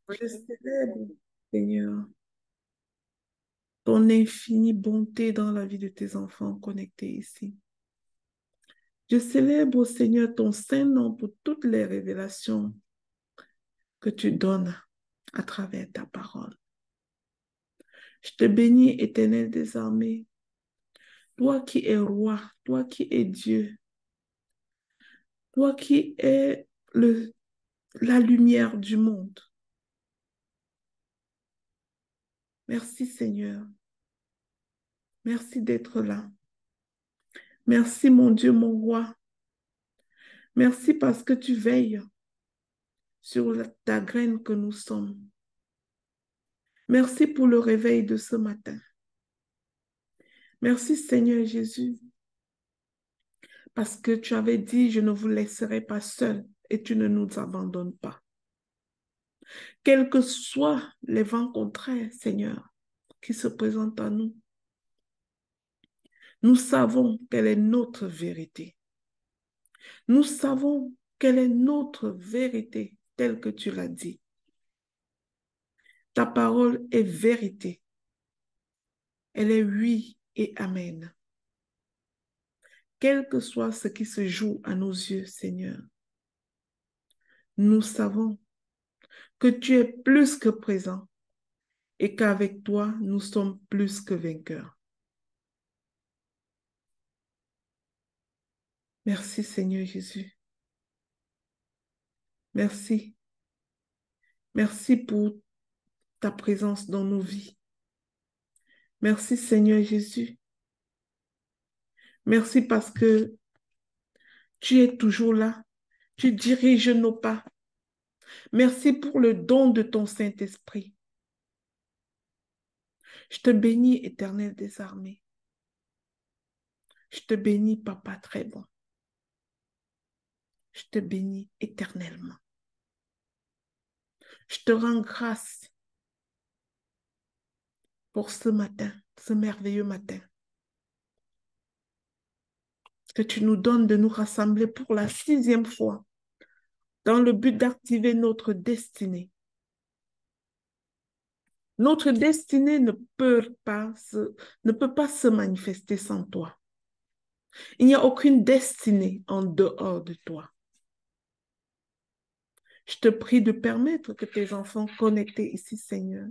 Je célèbre, Seigneur, ton infinie bonté dans la vie de tes enfants connectés ici. Je célèbre, Seigneur, ton saint nom pour toutes les révélations que tu donnes à travers ta parole. Je te bénis, Éternel des armées, toi qui es roi, toi qui es Dieu, toi qui es la lumière du monde. Merci, Seigneur. Merci d'être là. Merci, mon Dieu, mon roi. Merci parce que tu veilles sur ta graine que nous sommes. Merci pour le réveil de ce matin. Merci, Seigneur Jésus, parce que tu avais dit, je ne vous laisserai pas seuls et tu ne nous abandonnes pas. Quels que soient les vents contraires, Seigneur, qui se présentent à nous, nous savons quelle est notre vérité. Nous savons quelle est notre vérité telle que tu l'as dit. Ta parole est vérité. Elle est oui et amen. Quel que soit ce qui se joue à nos yeux, Seigneur, nous savons que tu es plus que présent et qu'avec toi, nous sommes plus que vainqueurs. Merci, Seigneur Jésus. Merci. Merci pour ta présence dans nos vies. Merci, Seigneur Jésus. Merci parce que tu es toujours là. Tu diriges nos pas. Merci pour le don de ton Saint-Esprit. Je te bénis, Éternel des armées. Je te bénis, Papa très bon. Je te bénis éternellement. Je te rends grâce pour ce matin, ce merveilleux matin, que tu nous donnes de nous rassembler pour la 6e fois dans le but d'activer notre destinée. Notre destinée ne peut pas se manifester sans toi. Il n'y a aucune destinée en dehors de toi. Je te prie de permettre que tes enfants connectés ici, Seigneur,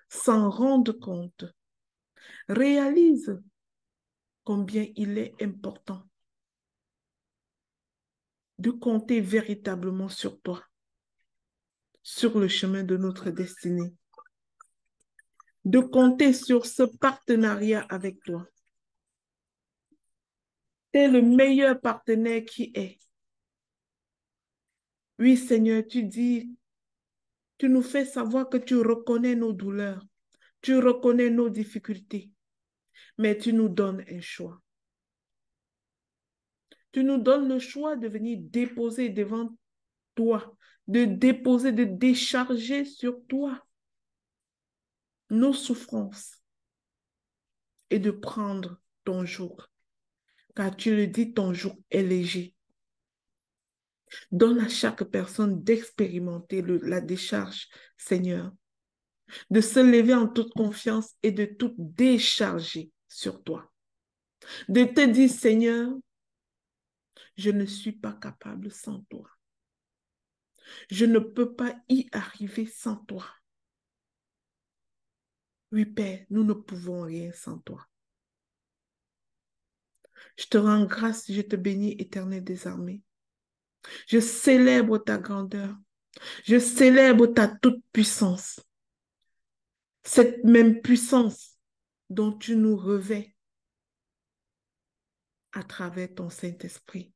s'en rendent compte, réalisent combien il est important de compter véritablement sur toi, sur le chemin de notre destinée, de compter sur ce partenariat avec toi. Tu es le meilleur partenaire qui est. Oui, Seigneur, tu dis, tu nous fais savoir que tu reconnais nos douleurs, tu reconnais nos difficultés, mais tu nous donnes un choix. Tu nous donnes le choix de venir déposer devant toi, de déposer, de décharger sur toi nos souffrances et de prendre ton jour. Car tu le dis, ton jour est léger. Donne à chaque personne d'expérimenter la décharge, Seigneur, de se lever en toute confiance et de tout décharger sur toi. De te dire, Seigneur, je ne suis pas capable sans toi. Je ne peux pas y arriver sans toi. Oui, Père, nous ne pouvons rien sans toi. Je te rends grâce, je te bénis, Éternel des armées. Je célèbre ta grandeur. Je célèbre ta toute-puissance. Cette même puissance dont tu nous revêts à travers ton Saint-Esprit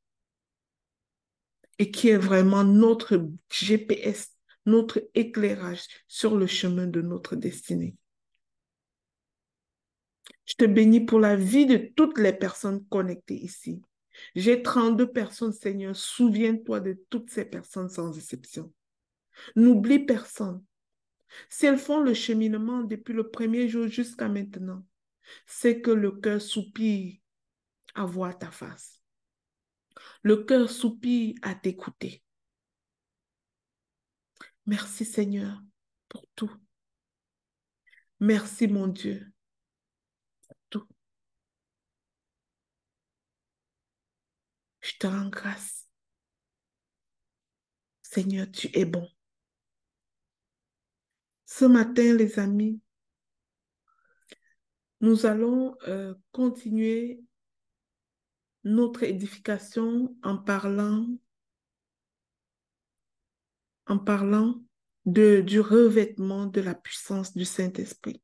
et qui est vraiment notre GPS, notre éclairage sur le chemin de notre destinée. Je te bénis pour la vie de toutes les personnes connectées ici. J'ai 32 personnes, Seigneur. Souviens-toi de toutes ces personnes sans exception. N'oublie personne. Si elles font le cheminement depuis le premier jour jusqu'à maintenant, c'est que le cœur soupire à voir ta face. Le cœur soupire à t'écouter. Merci, Seigneur. pour tout. Merci, mon Dieu, pour tout. Je te rends grâce. Seigneur, tu es bon. Ce matin, les amis, nous allons continuer notre édification en parlant du revêtement de la puissance du Saint-Esprit.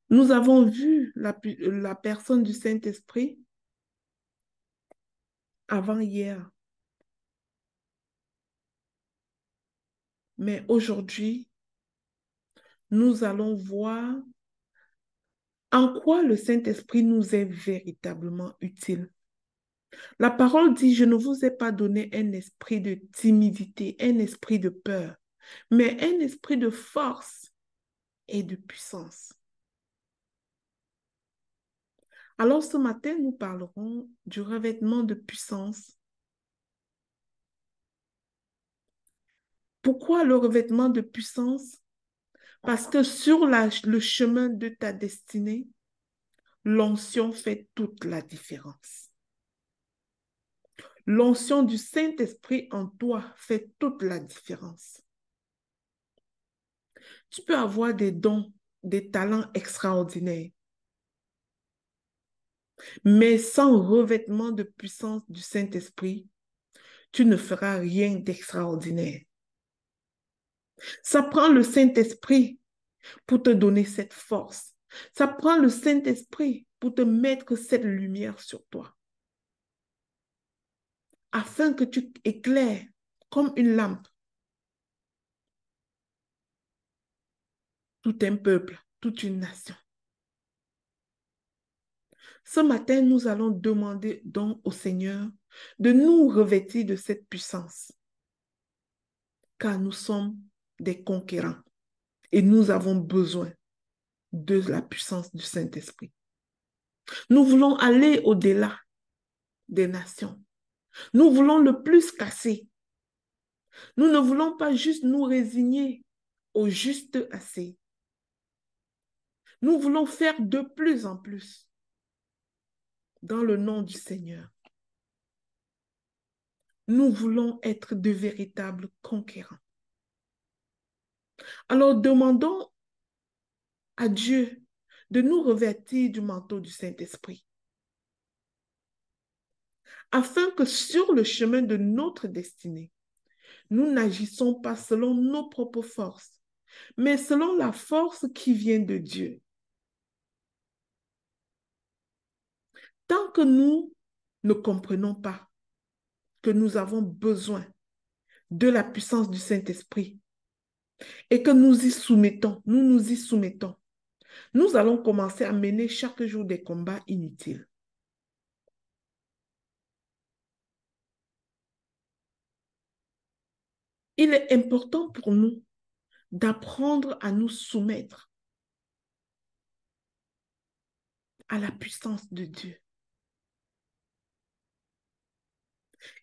Nous avons vu la personne du Saint-Esprit avant hier, mais aujourd'hui, nous allons voir en quoi le Saint-Esprit nous est véritablement utile. La parole dit, je ne vous ai pas donné un esprit de timidité, un esprit de peur, mais un esprit de force et de puissance. Alors ce matin, nous parlerons du revêtement de puissance. Pourquoi le revêtement de puissance? Parce que sur le chemin de ta destinée, l'onction fait toute la différence. L'onction du Saint-Esprit en toi fait toute la différence. Tu peux avoir des dons, des talents extraordinaires, mais sans revêtement de puissance du Saint-Esprit, tu ne feras rien d'extraordinaire. Ça prend le Saint-Esprit pour te donner cette force. Ça prend le Saint-Esprit pour te mettre cette lumière sur toi, afin que tu éclaires comme une lampe tout un peuple, toute une nation. Ce matin, nous allons demander donc au Seigneur de nous revêtir de cette puissance, car nous sommes des conquérants et nous avons besoin de la puissance du Saint-Esprit. Nous voulons aller au-delà des nations. Nous voulons le plus casser. Nous ne voulons pas juste nous résigner au juste assez. Nous voulons faire de plus en plus dans le nom du Seigneur. Nous voulons être de véritables conquérants. Alors demandons à Dieu de nous revêtir du manteau du Saint-Esprit, afin que sur le chemin de notre destinée, nous n'agissons pas selon nos propres forces, mais selon la force qui vient de Dieu. Tant que nous ne comprenons pas que nous avons besoin de la puissance du Saint-Esprit et que nous nous y soumettons, nous allons commencer à mener chaque jour des combats inutiles. Il est important pour nous d'apprendre à nous soumettre à la puissance de Dieu.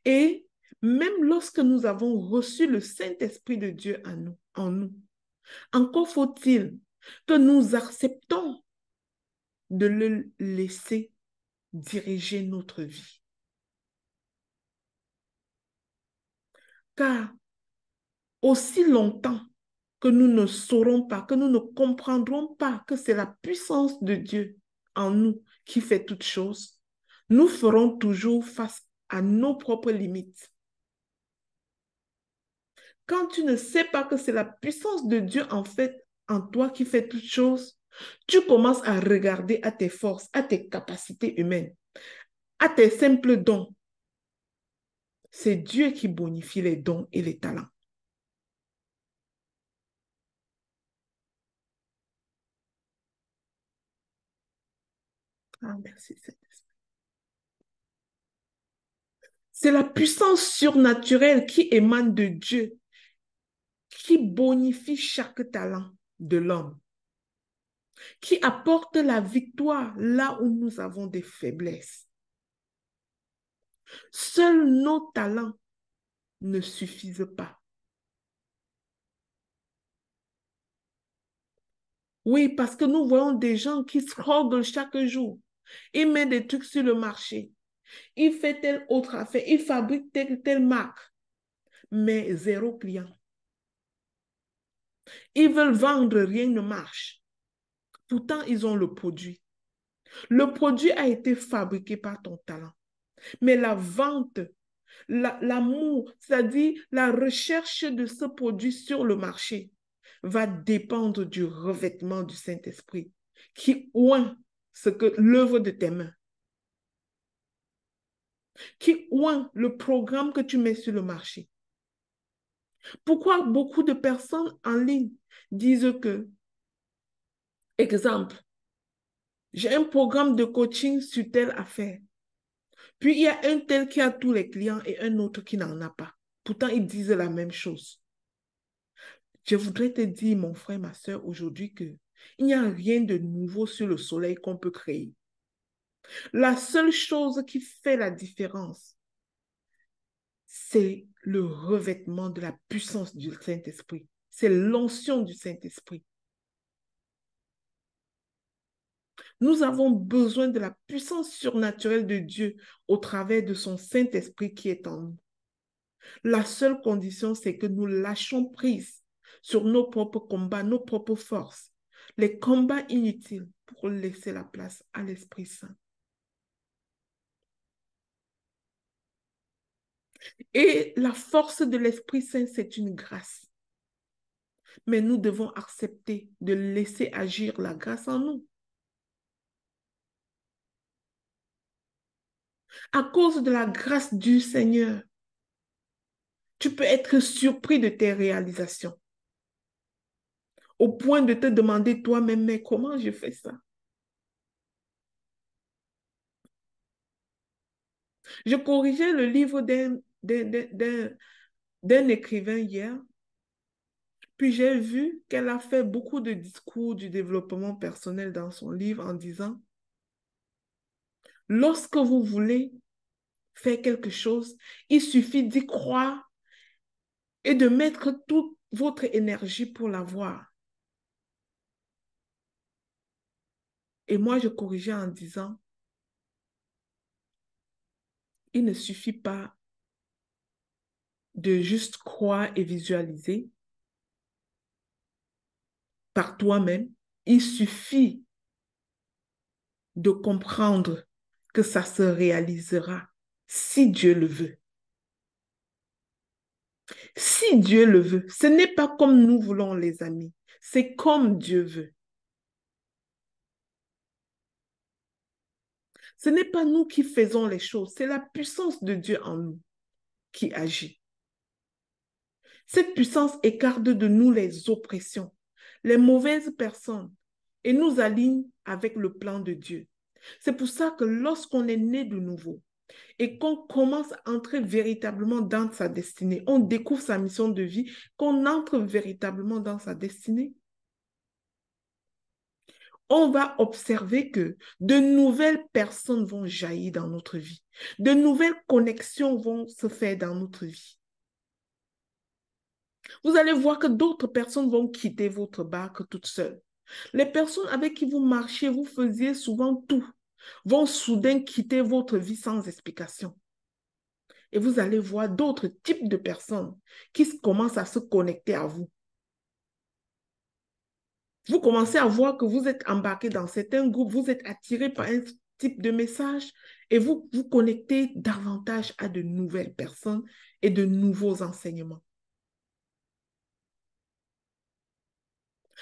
Et même lorsque nous avons reçu le Saint-Esprit de Dieu en nous, encore faut-il que nous acceptons de le laisser diriger notre vie. Car aussi longtemps que nous ne saurons pas, que nous ne comprendrons pas que c'est la puissance de Dieu en nous qui fait toutes choses, nous ferons toujours face à nos propres limites. Quand tu ne sais pas que c'est la puissance de Dieu en fait en toi qui fait toutes choses, tu commences à regarder à tes forces, à tes capacités humaines, à tes simples dons. C'est Dieu qui bonifie les dons et les talents. Ah, merci, Saint-Esprit. C'est la puissance surnaturelle qui émane de Dieu, qui bonifie chaque talent de l'homme, qui apporte la victoire là où nous avons des faiblesses. Seuls nos talents ne suffisent pas. Oui, parce que nous voyons des gens qui strugglent chaque jour. Ils mettent des trucs sur le marché. Ils font telle autre affaire. Ils fabriquent telle marque. Mais zéro client. Ils veulent vendre, rien ne marche. Pourtant, ils ont le produit. Le produit a été fabriqué par ton talent. Mais la vente, l'amour, c'est-à-dire la recherche de ce produit sur le marché, va dépendre du revêtement du Saint-Esprit qui oint ce que l'œuvre de tes mains, qui oint le programme que tu mets sur le marché. Pourquoi beaucoup de personnes en ligne disent que, exemple, j'ai un programme de coaching sur telle affaire. Puis il y a un tel qui a tous les clients et un autre qui n'en a pas. Pourtant, ils disent la même chose. Je voudrais te dire, mon frère, ma soeur, aujourd'hui que il n'y a rien de nouveau sur le soleil qu'on peut créer. La seule chose qui fait la différence, c'est le revêtement de la puissance du Saint-Esprit. C'est l'onction du Saint-Esprit. Nous avons besoin de la puissance surnaturelle de Dieu au travers de son Saint-Esprit qui est en nous. La seule condition, c'est que nous lâchons prise sur nos propres combats, nos propres forces, les combats inutiles pour laisser la place à l'Esprit Saint. Et la force de l'Esprit Saint, c'est une grâce. Mais nous devons accepter de laisser agir la grâce en nous. À cause de la grâce du Seigneur, tu peux être surpris de tes réalisations, au point de te demander toi-même, mais comment je fais ça? Je corrigeais le livre d'un écrivain hier, puis j'ai vu qu'elle a fait beaucoup de discours du développement personnel dans son livre en disant, lorsque vous voulez faire quelque chose, il suffit d'y croire et de mettre toute votre énergie pour l'avoir. Et moi, je corrigeais en disant, il ne suffit pas de juste croire et visualiser par toi-même. Il suffit de comprendre que ça se réalisera si Dieu le veut. Si Dieu le veut, ce n'est pas comme nous voulons, les amis. C'est comme Dieu veut. Ce n'est pas nous qui faisons les choses, c'est la puissance de Dieu en nous qui agit. Cette puissance écarte de nous les oppressions, les mauvaises personnes et nous aligne avec le plan de Dieu. C'est pour ça que lorsqu'on est né de nouveau et qu'on commence à entrer véritablement dans sa destinée, on découvre sa mission de vie, qu'on entre véritablement dans sa destinée, on va observer que de nouvelles personnes vont jaillir dans notre vie. De nouvelles connexions vont se faire dans notre vie. Vous allez voir que d'autres personnes vont quitter votre barque toutes seules. Les personnes avec qui vous marchiez, vous faisiez souvent tout, vont soudain quitter votre vie sans explication. Et vous allez voir d'autres types de personnes qui commencent à se connecter à vous. Vous commencez à voir que vous êtes embarqué dans certains groupes, vous êtes attiré par un type de message et vous vous connectez davantage à de nouvelles personnes et de nouveaux enseignements.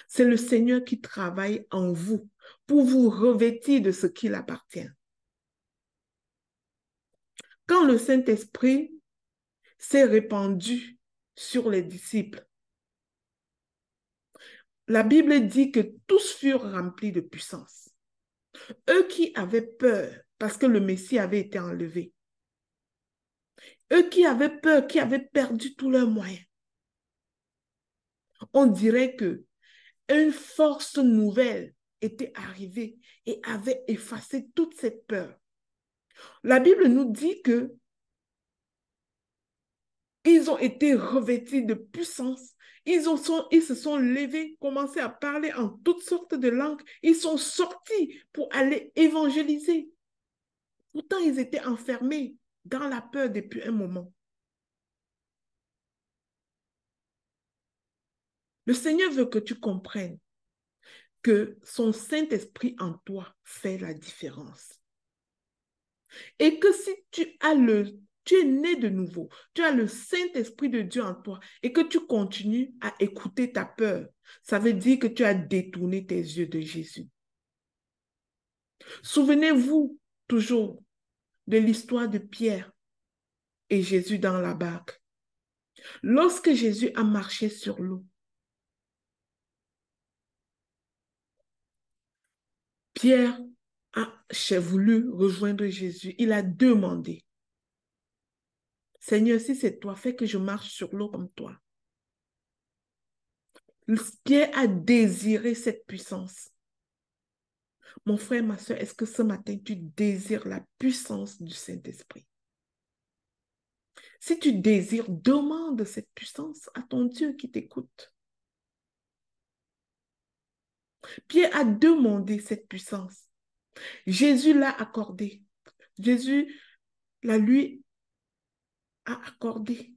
C'est le Seigneur qui travaille en vous pour vous revêtir de ce qu'il appartient. Quand le Saint-Esprit s'est répandu sur les disciples, la Bible dit que tous furent remplis de puissance. Eux qui avaient peur parce que le Messie avait été enlevé, eux qui avaient peur, qui avaient perdu tous leurs moyens, on dirait que une force nouvelle était arrivée et avait effacé toute cette peur. La Bible nous dit que ils ont été revêtus de puissance Ils se sont levés, commencé à parler en toutes sortes de langues. Ils sont sortis pour aller évangéliser. Pourtant, ils étaient enfermés dans la peur depuis un moment. Le Seigneur veut que tu comprennes que son Saint-Esprit en toi fait la différence. Et que si tu es né de nouveau, tu as le Saint-Esprit de Dieu en toi et que tu continues à écouter ta peur, ça veut dire que tu as détourné tes yeux de Jésus. Souvenez-vous toujours de l'histoire de Pierre et Jésus dans la barque. Lorsque Jésus a marché sur l'eau, Pierre a voulu rejoindre Jésus. Il a demandé, Seigneur, si c'est toi, fais que je marche sur l'eau comme toi. Pierre a désiré cette puissance. Mon frère, ma soeur, est-ce que ce matin, tu désires la puissance du Saint-Esprit? Si tu désires, demande cette puissance à ton Dieu qui t'écoute. Pierre a demandé cette puissance. Jésus l'a accordé. Jésus la lui a accordé.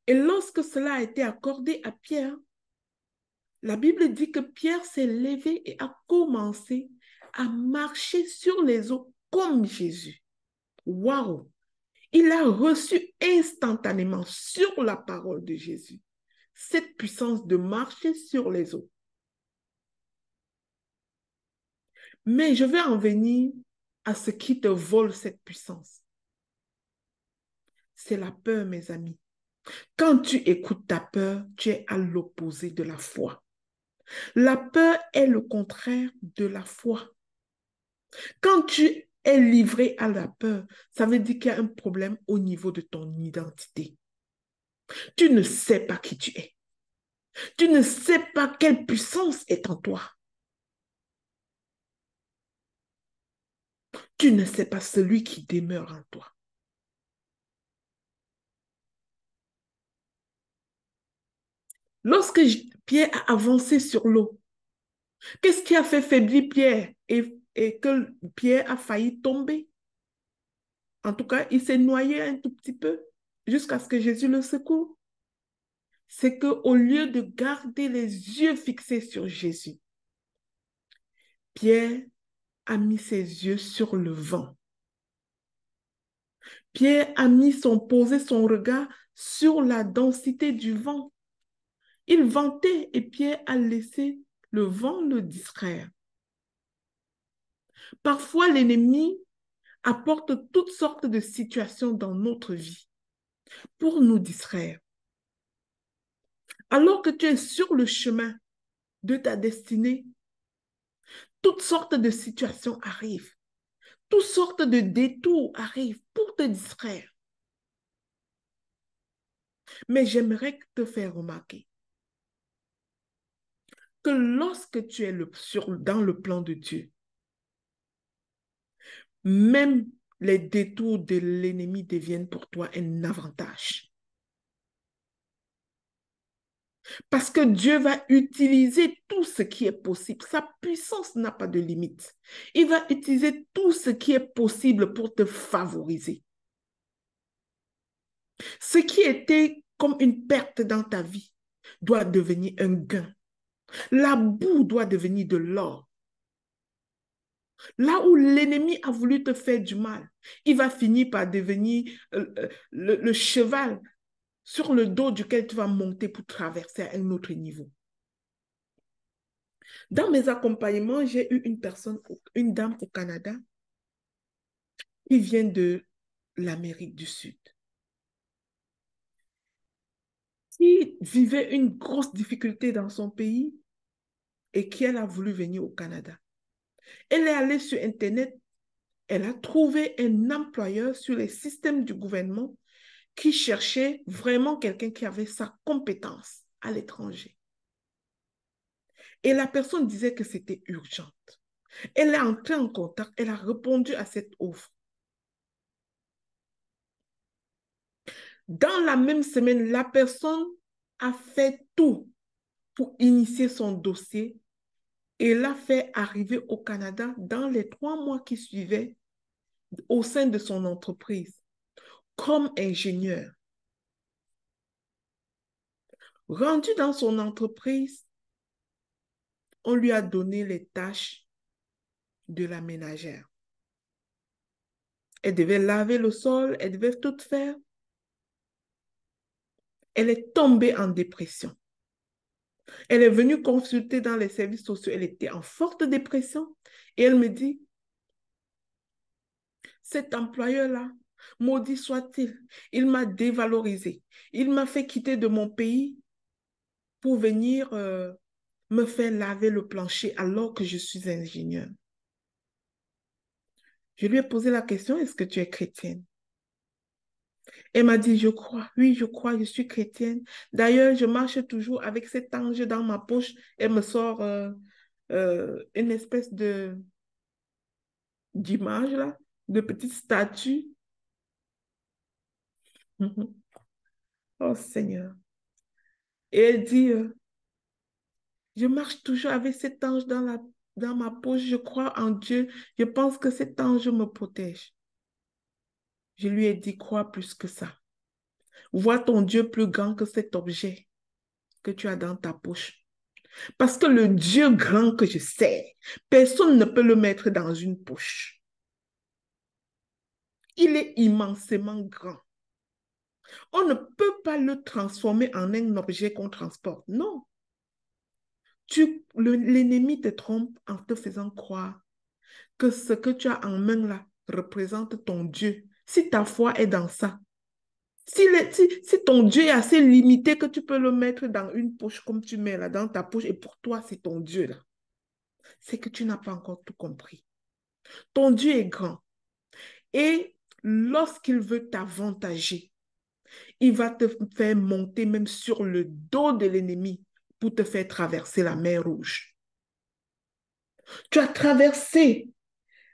Et lorsque cela a été accordé à Pierre, la Bible dit que Pierre s'est levé et a commencé à marcher sur les eaux comme Jésus. Waouh! Il a reçu instantanément sur la parole de Jésus cette puissance de marcher sur les eaux. Mais je vais en venir à ce qui te vole cette puissance. C'est la peur, mes amis. Quand tu écoutes ta peur, tu es à l'opposé de la foi. La peur est le contraire de la foi. Quand tu es livré à la peur, ça veut dire qu'il y a un problème au niveau de ton identité. Tu ne sais pas qui tu es. Tu ne sais pas quelle puissance est en toi. Tu ne sais pas celui qui demeure en toi. Lorsque Pierre a avancé sur l'eau, qu'est-ce qui a fait faiblir Pierre et que Pierre a failli tomber? En tout cas, il s'est noyé un tout petit peu jusqu'à ce que Jésus le secoue. C'est qu'au lieu de garder les yeux fixés sur Jésus, Pierre a mis ses yeux sur le vent. Pierre a posé son regard sur la densité du vent. Il ventait et Pierre a laissé le vent le distraire. Parfois, l'ennemi apporte toutes sortes de situations dans notre vie pour nous distraire. Alors que tu es sur le chemin de ta destinée, toutes sortes de situations arrivent. Toutes sortes de détours arrivent pour te distraire. Mais j'aimerais te faire remarquer que lorsque tu es dans le plan de Dieu, même les détours de l'ennemi deviennent pour toi un avantage. Parce que Dieu va utiliser tout ce qui est possible. Sa puissance n'a pas de limite. Il va utiliser tout ce qui est possible pour te favoriser. Ce qui était comme une perte dans ta vie doit devenir un gain. La boue doit devenir de l'or. Là où l'ennemi a voulu te faire du mal, il va finir par devenir le cheval sur le dos duquel tu vas monter pour traverser à un autre niveau. Dans mes accompagnements, j'ai eu une dame au Canada qui vient de l'Amérique du Sud, qui vivait une grosse difficulté dans son pays et qui elle a voulu venir au Canada. Elle est allée sur Internet, elle a trouvé un employeur sur les systèmes du gouvernement qui cherchait vraiment quelqu'un qui avait sa compétence à l'étranger. Et la personne disait que c'était urgent. Elle est entrée en contact, elle a répondu à cette offre. Dans la même semaine, la personne a fait tout pour initier son dossier et l'a fait arriver au Canada dans les 3 mois qui suivaient au sein de son entreprise comme ingénieur. Rendu dans son entreprise, on lui a donné les tâches de la ménagère. Elle devait laver le sol, elle devait tout faire. Elle est tombée en dépression. Elle est venue consulter dans les services sociaux. Elle était en forte dépression. Et elle me dit, cet employeur-là, maudit soit-il, il m'a dévalorisé. Il m'a fait quitter de mon pays pour venir me faire laver le plancher alors que je suis ingénieur. Je lui ai posé la question, est-ce que tu es chrétienne? Elle m'a dit, je crois, oui, je crois, je suis chrétienne. D'ailleurs, je marche toujours avec cet ange dans ma poche. Elle me sort une espèce d'image, là, de petite statue. Mhm. Oh Seigneur. Et elle dit, je marche toujours avec cet ange dans ma poche. Je crois en Dieu. Je pense que cet ange me protège. Je lui ai dit, crois plus que ça. Vois ton Dieu plus grand que cet objet que tu as dans ta poche. Parce que le Dieu grand que je sais, personne ne peut le mettre dans une poche. Il est immensément grand. On ne peut pas le transformer en un objet qu'on transporte. Non. L'ennemi te trompe en te faisant croire que ce que tu as en main là représente ton Dieu. Si ta foi est dans ça, si ton Dieu est assez limité que tu peux le mettre dans une poche comme tu mets là dans ta poche et pour toi c'est ton Dieu là, c'est que tu n'as pas encore tout compris. Ton Dieu est grand et lorsqu'il veut t'avantager, il va te faire monter même sur le dos de l'ennemi pour te faire traverser la mer Rouge. Tu as traversé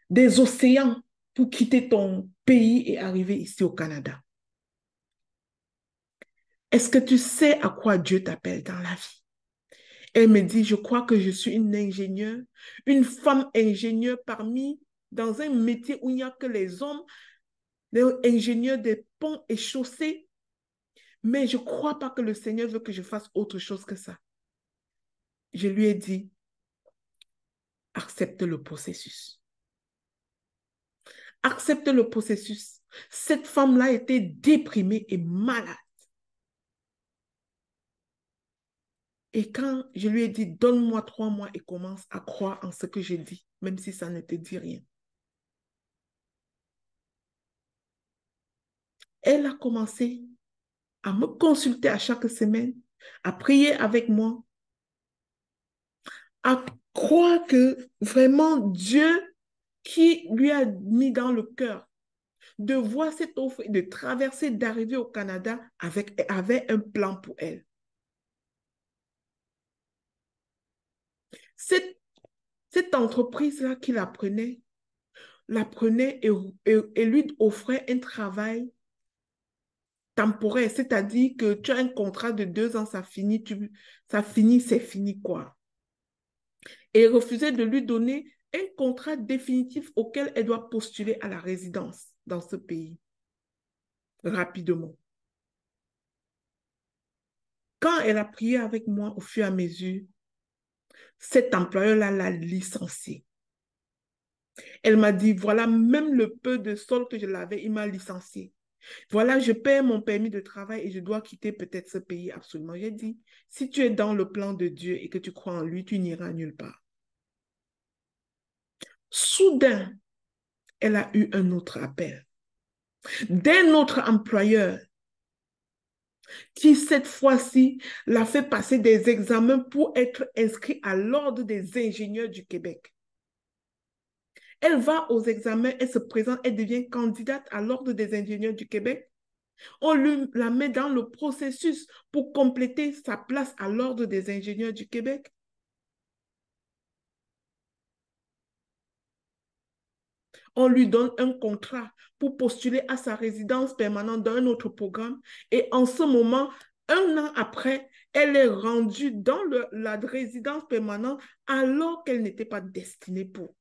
des océans pour quitter ton pays et arriver ici au Canada. Est-ce que tu sais à quoi Dieu t'appelle dans la vie? Elle me dit, je crois que je suis une ingénieure, une femme ingénieure dans un métier où il n'y a que les hommes, les ingénieurs des ponts et chaussées. Mais je ne crois pas que le Seigneur veut que je fasse autre chose que ça. Je lui ai dit, accepte le processus. Accepte le processus. Cette femme-là était déprimée et malade. Et quand je lui ai dit, donne-moi 3 mois et commence à croire en ce que je dis, même si ça ne te dit rien. Elle a commencé à me consulter à chaque semaine, à prier avec moi, à croire que vraiment Dieu qui lui a mis dans le cœur de voir cette offre et de traverser, d'arriver au Canada avait un plan pour elle. Cette, cette entreprise-là qui la prenait et lui offrait un travail temporaire, c'est-à-dire que tu as un contrat de 2 ans, ça finit, c'est fini quoi. Et refusait de lui donner un contrat définitif auquel elle doit postuler à la résidence dans ce pays rapidement. Quand elle a prié avec moi au fur et à mesure, cet employeur-là l'a licenciée. Elle m'a dit, voilà, même le peu de sol que je l'avais, il m'a licenciée. Voilà, je perds mon permis de travail et je dois quitter peut-être ce pays absolument. J'ai dit, si tu es dans le plan de Dieu et que tu crois en lui, tu n'iras nulle part. Soudain, elle a eu un autre appel d'un autre employeur qui, cette fois-ci, l'a fait passer des examens pour être inscrit à l'Ordre des ingénieurs du Québec. Elle va aux examens, elle se présente, elle devient candidate à l'Ordre des ingénieurs du Québec. On la met dans le processus pour compléter sa place à l'Ordre des ingénieurs du Québec. On lui donne un contrat pour postuler à sa résidence permanente dans un autre programme. Et en ce moment, un an après, elle est rendue dans la résidence permanente alors qu'elle n'était pas destinée pour.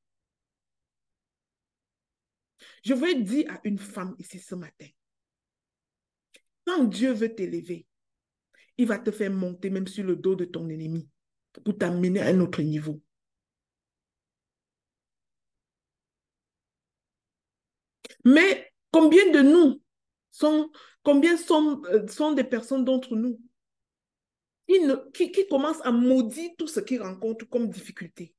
Je veux dire à une femme ici ce matin, quand Dieu veut t'élever, il va te faire monter même sur le dos de ton ennemi pour t'amener à un autre niveau. Mais combien de nous sont, combien sont des personnes d'entre nous qui commencent à maudire tout ce qu'ils rencontrent comme difficulté,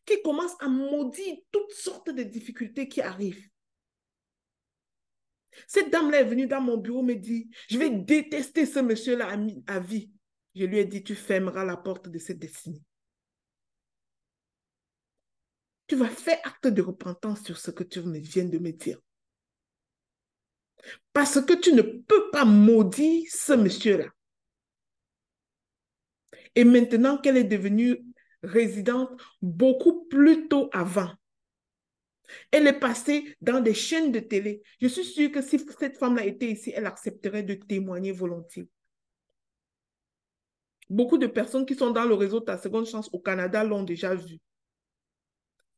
qui commencent à maudire toutes sortes de difficultés qui arrivent. Cette dame-là est venue dans mon bureau me dit, je vais détester ce monsieur-là à vie. Je lui ai dit, tu fermeras la porte de cette destinée. Tu vas faire acte de repentance sur ce que tu viens de me dire. Parce que tu ne peux pas maudire ce monsieur-là. Et maintenant qu'elle est devenue résidente beaucoup plus tôt avant, elle est passée dans des chaînes de télé. Je suis sûre que si cette femme-là était ici, elle accepterait de témoigner volontiers. Beaucoup de personnes qui sont dans le réseau Ta Seconde Chance au Canada l'ont déjà vu.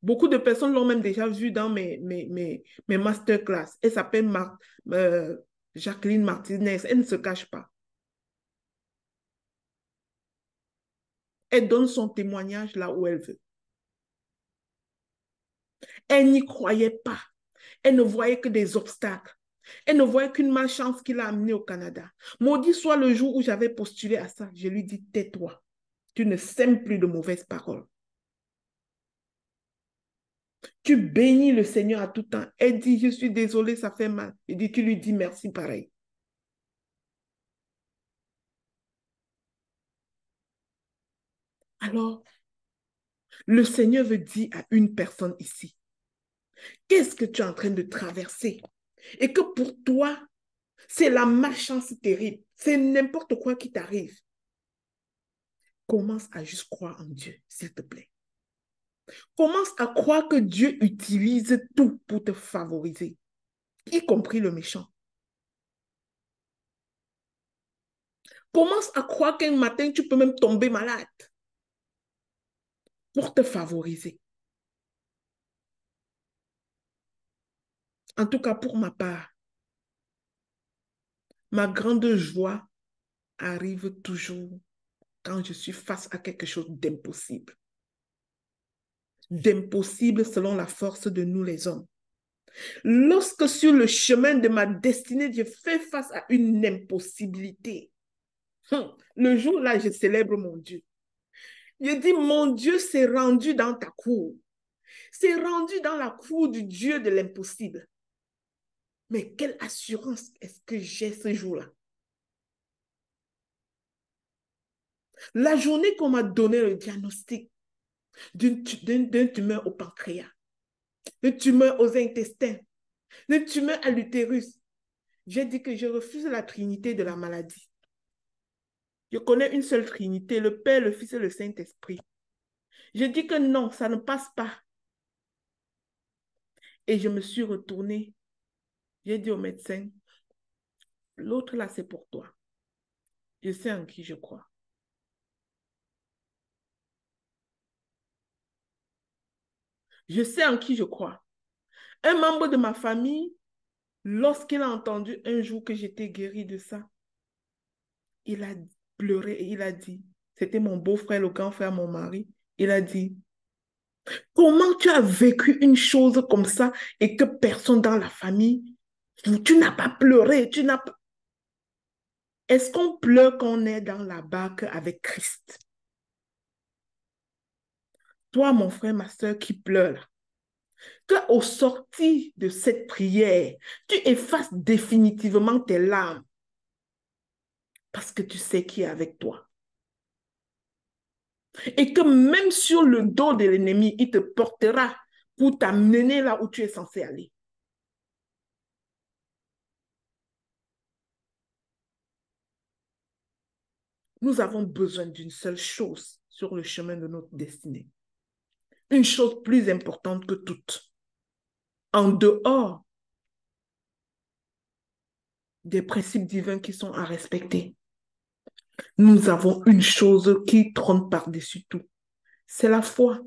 Beaucoup de personnes l'ont même déjà vu dans mes masterclass. Elle s'appelle Jacqueline Martinez. Elle ne se cache pas. Elle donne son témoignage là où elle veut. Elle n'y croyait pas. Elle ne voyait que des obstacles. Elle ne voyait qu'une malchance qui l'a amenée au Canada. Maudit soit le jour où j'avais postulé à ça. Je lui dis, tais-toi. Tu ne sèmes plus de mauvaises paroles. Tu bénis le Seigneur à tout temps. Elle dit, je suis désolée, ça fait mal. Il dit, tu lui dis merci pareil. Alors, le Seigneur veut dire à une personne ici, qu'est-ce que tu es en train de traverser? Et que pour toi, c'est la malchance terrible. C'est n'importe quoi qui t'arrive. Commence à juste croire en Dieu, s'il te plaît. Commence à croire que Dieu utilise tout pour te favoriser, y compris le méchant. Commence à croire qu'un matin, tu peux même tomber malade pour te favoriser. En tout cas, pour ma part, ma grande joie arrive toujours quand je suis face à quelque chose d'impossible. D'impossible selon la force de nous les hommes. Lorsque sur le chemin de ma destinée, je fais face à une impossibilité, le jour-là, je célèbre mon Dieu. Je dis, mon Dieu s'est rendu dans ta cour. S'est rendu dans la cour du Dieu de l'impossible. Mais quelle assurance est-ce que j'ai ce jour-là? La journée qu'on m'a donné le diagnostic d'une tumeur au pancréas, d'une tumeur aux intestins, d'une tumeur à l'utérus, j'ai dit que je refuse la trinité de la maladie. Je connais une seule trinité, le Père, le Fils et le Saint-Esprit. Je dis que non, ça ne passe pas. Et je me suis retournée. J'ai dit au médecin, l'autre là, c'est pour toi. Je sais en qui je crois. Je sais en qui je crois. Un membre de ma famille, lorsqu'il a entendu un jour que j'étais guérie de ça, il a pleuré et il a dit, c'était mon beau-frère, le grand frère, mon mari, il a dit, comment tu as vécu une chose comme ça et que personne dans la famille, tu n'as pas pleuré, tu n'as pas... Est-ce qu'on pleure quand on est dans la barque avec Christ? Toi, mon frère, ma soeur qui pleure, qu'au sorti de cette prière, tu effaces définitivement tes larmes parce que tu sais qui est avec toi. Et que même sur le dos de l'ennemi, il te portera pour t'amener là où tu es censé aller. Nous avons besoin d'une seule chose sur le chemin de notre destinée. une chose plus importante que toutes. En dehors des principes divins qui sont à respecter, nous avons une chose qui trône par-dessus tout. C'est la foi.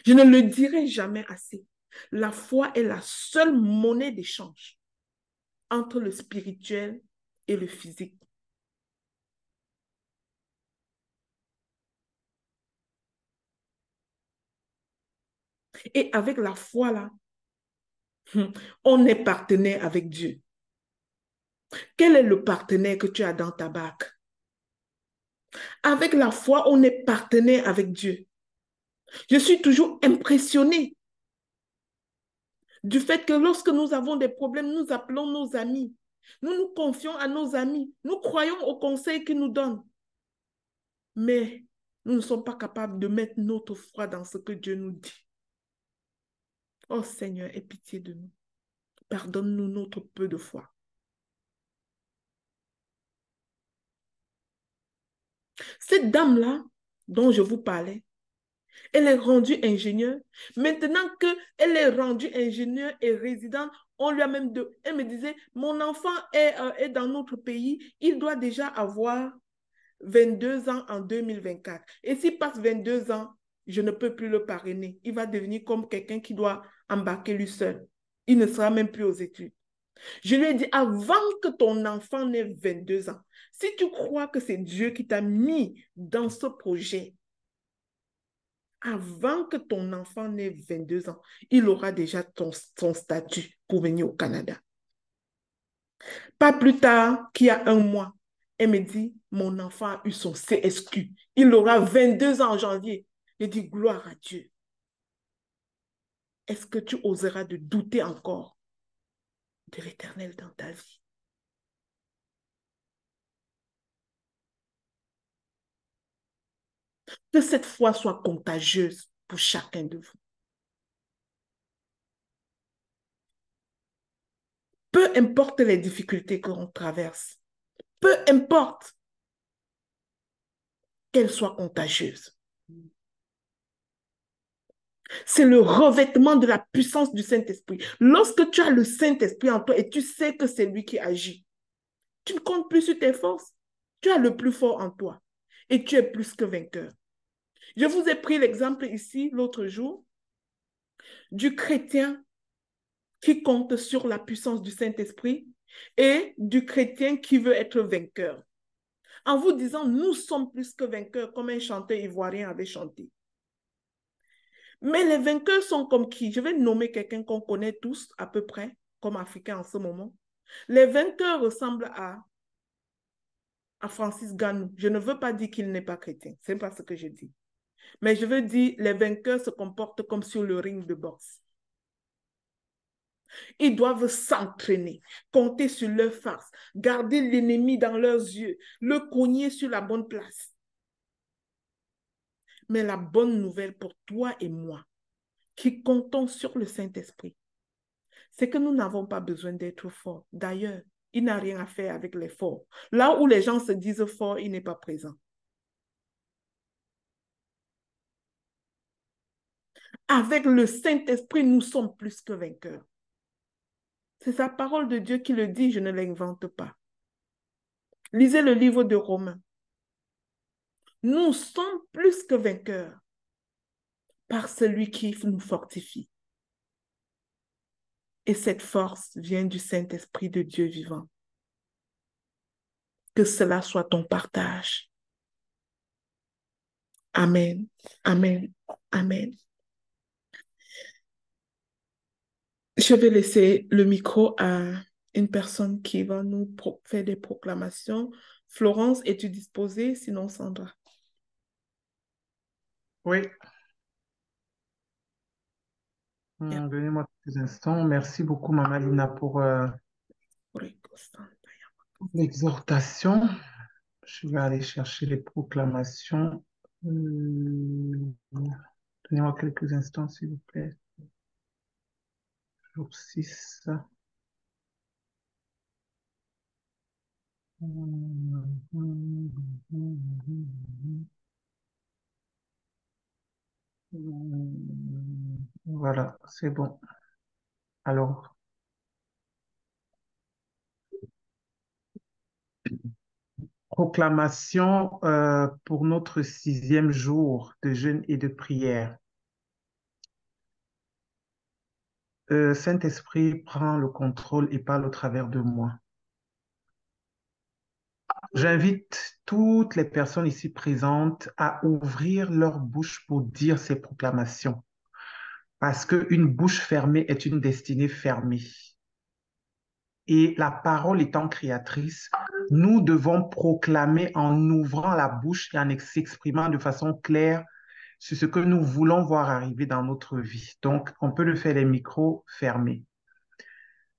Je ne le dirai jamais assez. La foi est la seule monnaie d'échange entre le spirituel et le physique. Et avec la foi, là, on est partenaire avec Dieu. Quel est le partenaire que tu as dans ta barque? Avec la foi, on est partenaire avec Dieu. Je suis toujours impressionnée du fait que lorsque nous avons des problèmes, nous appelons nos amis. Nous nous confions à nos amis. Nous croyons aux conseils qu'ils nous donnent. Mais nous ne sommes pas capables de mettre notre foi dans ce que Dieu nous dit. Oh Seigneur, aie pitié de nous. Pardonne-nous notre peu de foi. Cette dame-là, dont je vous parlais, elle est rendue ingénieure. Maintenant qu'elle est rendue ingénieure et résidente, on lui a même de... Elle me disait, mon enfant est dans notre pays, il doit déjà avoir 22 ans en 2024. Et s'il passe 22 ans, je ne peux plus le parrainer. Il va devenir comme quelqu'un qui doit embarquer lui seul. Il ne sera même plus aux études. Je lui ai dit, avant que ton enfant n'ait 22 ans, si tu crois que c'est Dieu qui t'a mis dans ce projet, avant que ton enfant n'ait 22 ans, il aura déjà son statut pour venir au Canada. Pas plus tard qu'il y a un mois, elle me dit, mon enfant a eu son CSQ. Il aura 22 ans en janvier. Je dis, gloire à Dieu. Est-ce que tu oseras de douter encore de l'Éternel dans ta vie? Que cette foi soit contagieuse pour chacun de vous. Peu importe les difficultés que l'on traverse, peu importe qu'elles soient contagieuses. C'est le revêtement de la puissance du Saint-Esprit. Lorsque tu as le Saint-Esprit en toi et tu sais que c'est lui qui agit, tu ne comptes plus sur tes forces. Tu as le plus fort en toi et tu es plus que vainqueur. Je vous ai pris l'exemple ici l'autre jour du chrétien qui compte sur la puissance du Saint-Esprit et du chrétien qui veut être vainqueur. En vous disant, nous sommes plus que vainqueurs, comme un chanteur ivoirien avait chanté. Mais les vainqueurs sont comme qui? Je vais nommer quelqu'un qu'on connaît tous à peu près, comme africain en ce moment. Les vainqueurs ressemblent à Francis Ganou. Je ne veux pas dire qu'il n'est pas chrétien, ce n'est pas ce que je dis. Mais je veux dire, les vainqueurs se comportent comme sur le ring de boxe. Ils doivent s'entraîner, compter sur leur force, garder l'ennemi dans leurs yeux, le cogner sur la bonne place. Mais la bonne nouvelle pour toi et moi, qui comptons sur le Saint-Esprit, c'est que nous n'avons pas besoin d'être forts. D'ailleurs, il n'a rien à faire avec les forts. Là où les gens se disent forts, il n'est pas présent. Avec le Saint-Esprit, nous sommes plus que vainqueurs. C'est sa parole de Dieu qui le dit, je ne l'invente pas. Lisez le livre de Romains. Nous sommes plus que vainqueurs par celui qui nous fortifie. Et cette force vient du Saint-Esprit de Dieu vivant. Que cela soit ton partage. Amen. Amen. Amen. Je vais laisser le micro à une personne qui va nous faire des proclamations. Florence, es-tu disposée? Sinon, Sandra. Oui, Yeah. donnez-moi quelques instants. Merci beaucoup, Maman Lina, pour l'exhortation. Je vais aller chercher les proclamations. Donnez-moi quelques instants, s'il vous plaît. Jour 6. Voilà, c'est bon. Alors, proclamation pour notre 6e jour de jeûne et de prière. Saint-Esprit, prend le contrôle et parle au travers de moi. J'invite toutes les personnes ici présentes à ouvrir leur bouche pour dire ces proclamations, parce qu'une bouche fermée est une destinée fermée. Et la parole étant créatrice, nous devons proclamer en ouvrant la bouche et en s'exprimant de façon claire sur ce que nous voulons voir arriver dans notre vie. Donc, on peut le faire les micros fermés.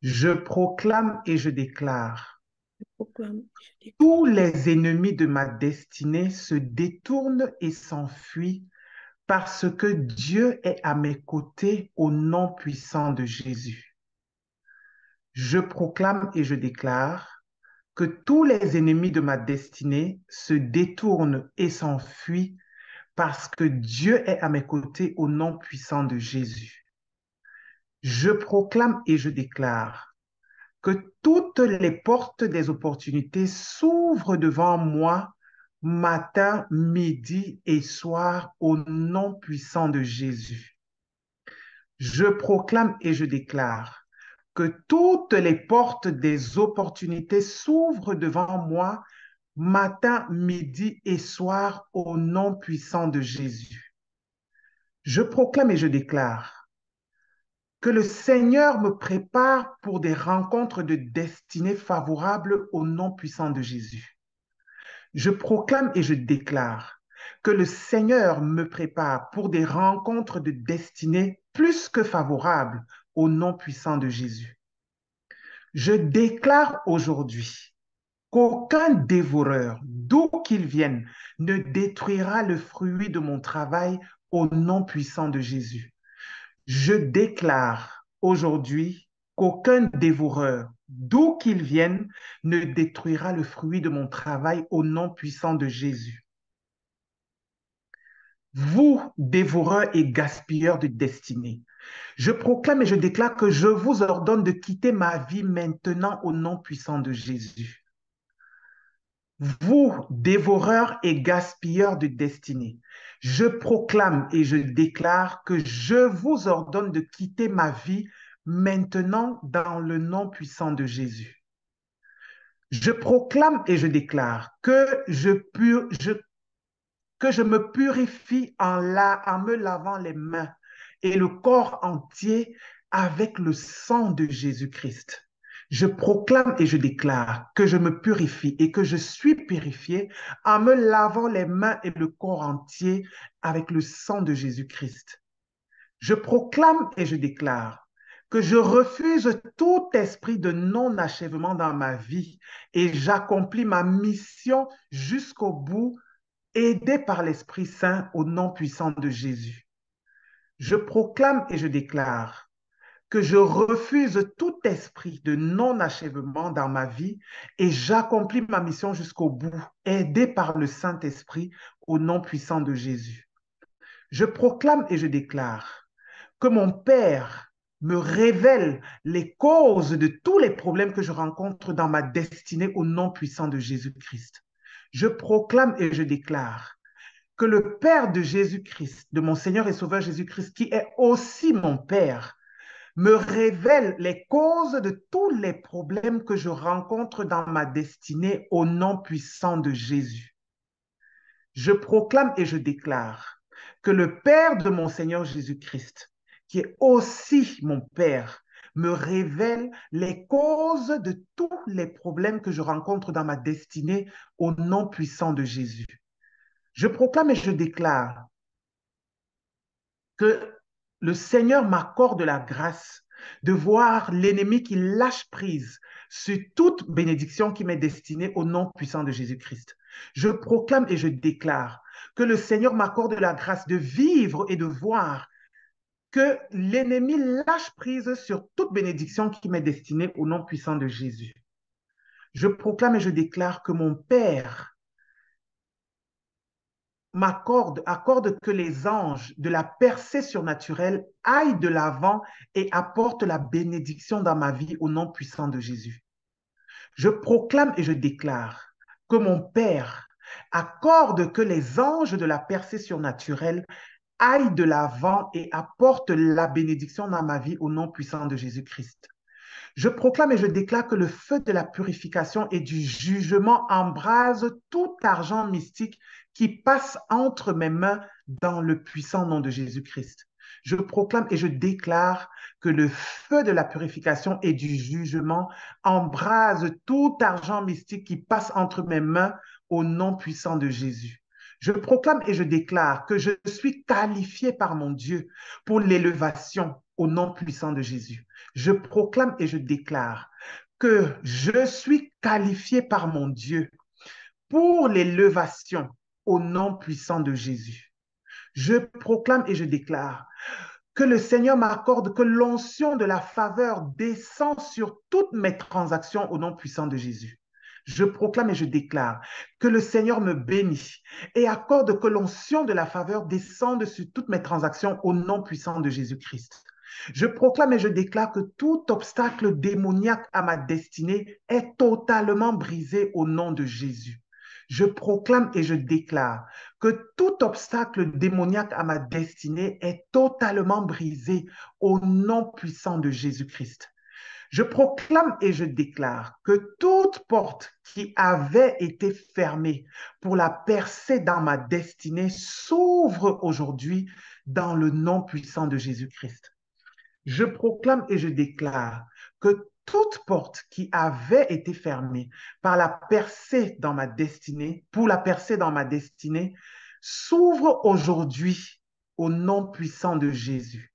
Je proclame et je déclare. Je proclame, je déclare. Tous les ennemis de ma destinée se détournent et s'enfuient parce que Dieu est à mes côtés au nom puissant de Jésus. Je proclame et je déclare que tous les ennemis de ma destinée se détournent et s'enfuient parce que Dieu est à mes côtés au nom puissant de Jésus. Je proclame et je déclare que toutes les portes des opportunités s'ouvrent devant moi matin, midi et soir au nom puissant de Jésus. Je proclame et je déclare que toutes les portes des opportunités s'ouvrent devant moi matin, midi et soir au nom puissant de Jésus. Je proclame et je déclare que le Seigneur me prépare pour des rencontres de destinée favorables au nom puissant de Jésus. Je proclame et je déclare que le Seigneur me prépare pour des rencontres de destinée plus que favorables au nom puissant de Jésus. Je déclare aujourd'hui qu'aucun dévoreur, d'où qu'il vienne, ne détruira le fruit de mon travail au nom puissant de Jésus. Je déclare aujourd'hui qu'aucun dévoreur, d'où qu'il vienne, ne détruira le fruit de mon travail au nom puissant de Jésus. Vous, dévoreurs et gaspilleurs de destinée, je proclame et je déclare que je vous ordonne de quitter ma vie maintenant au nom puissant de Jésus. Vous, dévoreurs et gaspilleurs de destinée, je proclame et je déclare que je vous ordonne de quitter ma vie maintenant dans le nom puissant de Jésus. Je proclame et je déclare que je me purifie en me lavant les mains et le corps entier avec le sang de Jésus-Christ. Je proclame et je déclare que je me purifie et que je suis purifié en me lavant les mains et le corps entier avec le sang de Jésus-Christ. Je proclame et je déclare que je refuse tout esprit de non-achèvement dans ma vie et j'accomplis ma mission jusqu'au bout, aidé par l'Esprit Saint au nom puissant de Jésus. Je proclame et je déclare que je refuse tout esprit de non-achèvement dans ma vie et j'accomplis ma mission jusqu'au bout, aidé par le Saint-Esprit au nom puissant de Jésus. Je proclame et je déclare que mon Père me révèle les causes de tous les problèmes que je rencontre dans ma destinée au nom puissant de Jésus-Christ. Je proclame et je déclare que le Père de Jésus-Christ, de mon Seigneur et Sauveur Jésus-Christ, qui est aussi mon Père, me révèle les causes de tous les problèmes que je rencontre dans ma destinée au nom puissant de Jésus. Je proclame et je déclare que le Père de mon Seigneur Jésus-Christ, qui est aussi mon Père, me révèle les causes de tous les problèmes que je rencontre dans ma destinée au nom puissant de Jésus. Je proclame et je déclare que le Seigneur m'accorde la grâce de voir l'ennemi qui lâche prise sur toute bénédiction qui m'est destinée au nom puissant de Jésus-Christ. Je proclame et je déclare que le Seigneur m'accorde la grâce de vivre et de voir que l'ennemi lâche prise sur toute bénédiction qui m'est destinée au nom puissant de Jésus. Je proclame et je déclare que mon Père accorde que les anges de la percée surnaturelle aillent de l'avant et apportent la bénédiction dans ma vie au nom puissant de Jésus. Je proclame et je déclare que mon Père accorde que les anges de la percée surnaturelle aillent de l'avant et apportent la bénédiction dans ma vie au nom puissant de Jésus-Christ. Je proclame et je déclare que le feu de la purification et du jugement embrase tout argent mystique qui passe entre mes mains dans le puissant nom de Jésus-Christ. Je proclame et je déclare que le feu de la purification et du jugement embrase tout argent mystique qui passe entre mes mains au nom puissant de Jésus. Je proclame et je déclare que je suis qualifié par mon Dieu pour l'élévation au nom puissant de Jésus. Je proclame et je déclare que je suis qualifié par mon Dieu pour l'élévation au nom puissant de Jésus. Je proclame et je déclare que le Seigneur m'accorde que l'onction de la faveur descend sur toutes mes transactions au nom puissant de Jésus. Je proclame et je déclare que le Seigneur me bénit et accorde que l'onction de la faveur descende sur toutes mes transactions au nom puissant de Jésus-Christ. Je proclame et je déclare que tout obstacle démoniaque à ma destinée est totalement brisé au nom de Jésus. Je proclame et je déclare que tout obstacle démoniaque à ma destinée est totalement brisé au nom puissant de Jésus-Christ. Je proclame et je déclare que toute porte qui avait été fermée pour la percée dans ma destinée s'ouvre aujourd'hui dans le nom puissant de Jésus-Christ. Je proclame et je déclare que toute porte qui avait été fermée par la percée dans ma destinée, pour la percée dans ma destinée, s'ouvre aujourd'hui au nom puissant de Jésus.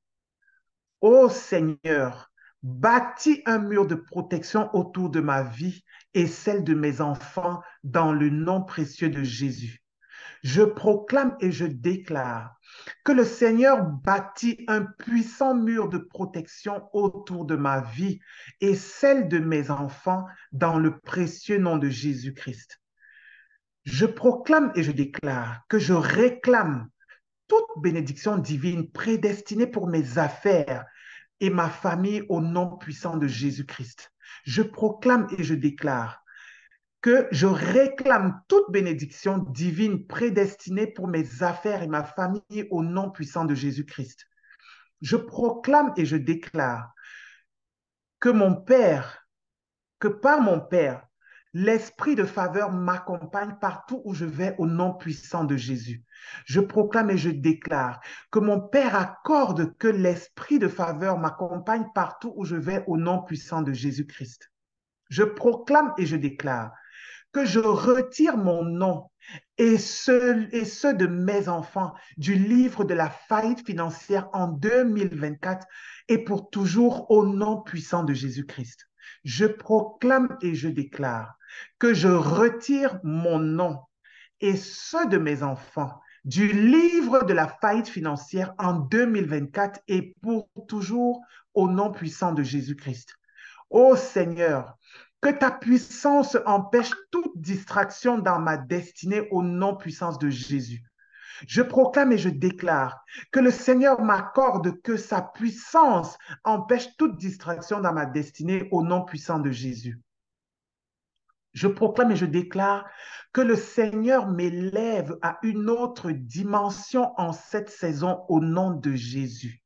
Ô Seigneur, bâtis un mur de protection autour de ma vie et celle de mes enfants dans le nom précieux de Jésus. Je proclame et je déclare que le Seigneur bâtit un puissant mur de protection autour de ma vie et celle de mes enfants dans le précieux nom de Jésus-Christ. Je proclame et je déclare que je réclame toute bénédiction divine prédestinée pour mes affaires et ma famille au nom puissant de Jésus-Christ. Je proclame et je déclare que je réclame toute bénédiction divine prédestinée pour mes affaires et ma famille au nom puissant de Jésus-Christ. Je proclame et je déclare que par mon Père, l'esprit de faveur m'accompagne partout où je vais au nom puissant de Jésus. Je proclame et je déclare que mon Père accorde que l'esprit de faveur m'accompagne partout où je vais au nom puissant de Jésus-Christ. Je proclame et je déclare que je retire mon nom et ceux de mes enfants du livre de la faillite financière en 2024 et pour toujours au nom puissant de Jésus-Christ. Je proclame et je déclare que je retire mon nom et ceux de mes enfants du livre de la faillite financière en 2024 et pour toujours au nom puissant de Jésus-Christ. Ô Seigneur, que ta puissance empêche toute distraction dans ma destinée au nom puissance de Jésus. Je proclame et je déclare que le Seigneur m'accorde que sa puissance empêche toute distraction dans ma destinée au nom puissant de Jésus. Je proclame et je déclare que le Seigneur m'élève à une autre dimension en cette saison au nom de Jésus.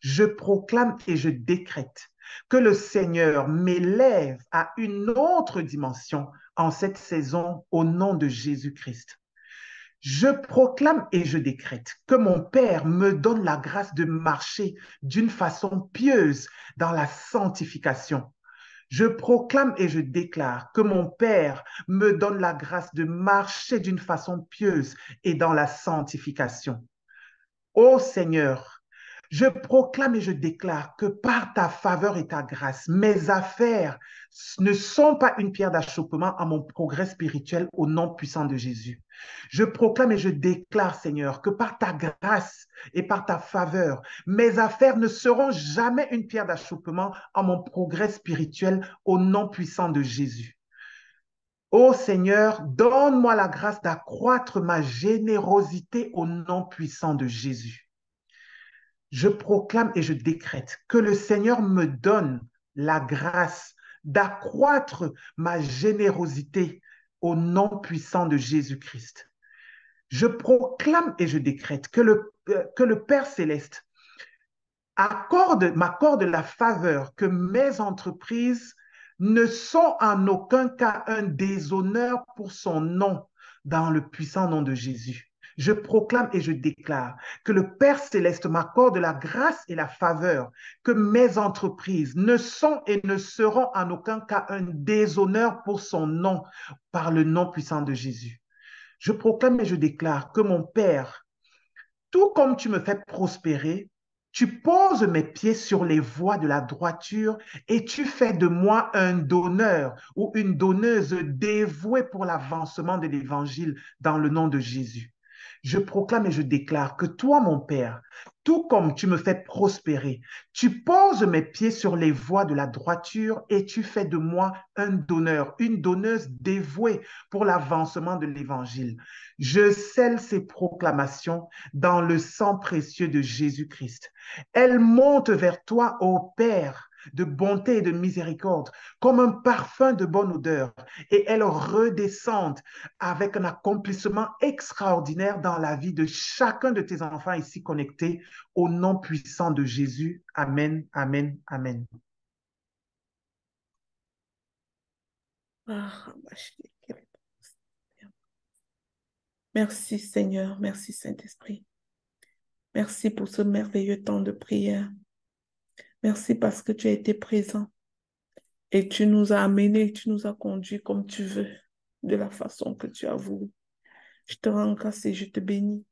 Je proclame et je décrète que le Seigneur m'élève à une autre dimension en cette saison au nom de Jésus-Christ. Je proclame et je décrète que mon Père me donne la grâce de marcher d'une façon pieuse dans la sanctification. Je proclame et je déclare que mon Père me donne la grâce de marcher d'une façon pieuse et dans la sanctification. Ô Seigneur, je proclame et je déclare que par ta faveur et ta grâce, mes affaires ne sont pas une pierre d'achoppement à mon progrès spirituel au nom puissant de Jésus. Je proclame et je déclare, Seigneur, que par ta grâce et par ta faveur, mes affaires ne seront jamais une pierre d'achoppement à mon progrès spirituel au nom puissant de Jésus. Ô Seigneur, donne-moi la grâce d'accroître ma générosité au nom puissant de Jésus. Je proclame et je décrète que le Seigneur me donne la grâce d'accroître ma générosité au nom puissant de Jésus-Christ. Je proclame et je décrète que le Père céleste m'accorde la faveur que mes entreprises ne sont en aucun cas un déshonneur pour son nom dans le puissant nom de Jésus. Je proclame et je déclare que le Père céleste m'accorde la grâce et la faveur que mes entreprises ne sont et ne seront en aucun cas un déshonneur pour son nom par le nom puissant de Jésus. Je proclame et je déclare que mon Père, tout comme tu me fais prospérer, tu poses mes pieds sur les voies de la droiture et tu fais de moi un donneur ou une donneuse dévouée pour l'avancement de l'Évangile dans le nom de Jésus. Je proclame et je déclare que toi, mon Père, tout comme tu me fais prospérer, tu poses mes pieds sur les voies de la droiture et tu fais de moi un donneur, une donneuse dévouée pour l'avancement de l'Évangile. Je scelle ces proclamations dans le sang précieux de Jésus-Christ. Elles montent vers toi, ô Père, de bonté et de miséricorde, comme un parfum de bonne odeur, et elles redescendent avec un accomplissement extraordinaire dans la vie de chacun de tes enfants ici connectés, au nom puissant de Jésus. Amen, amen, amen. Merci Seigneur, merci Saint-Esprit. Merci pour ce merveilleux temps de prière. Merci parce que tu as été présent et tu nous as amenés, tu nous as conduits comme tu veux, de la façon que tu as voulu. Je te rends grâce et je te bénis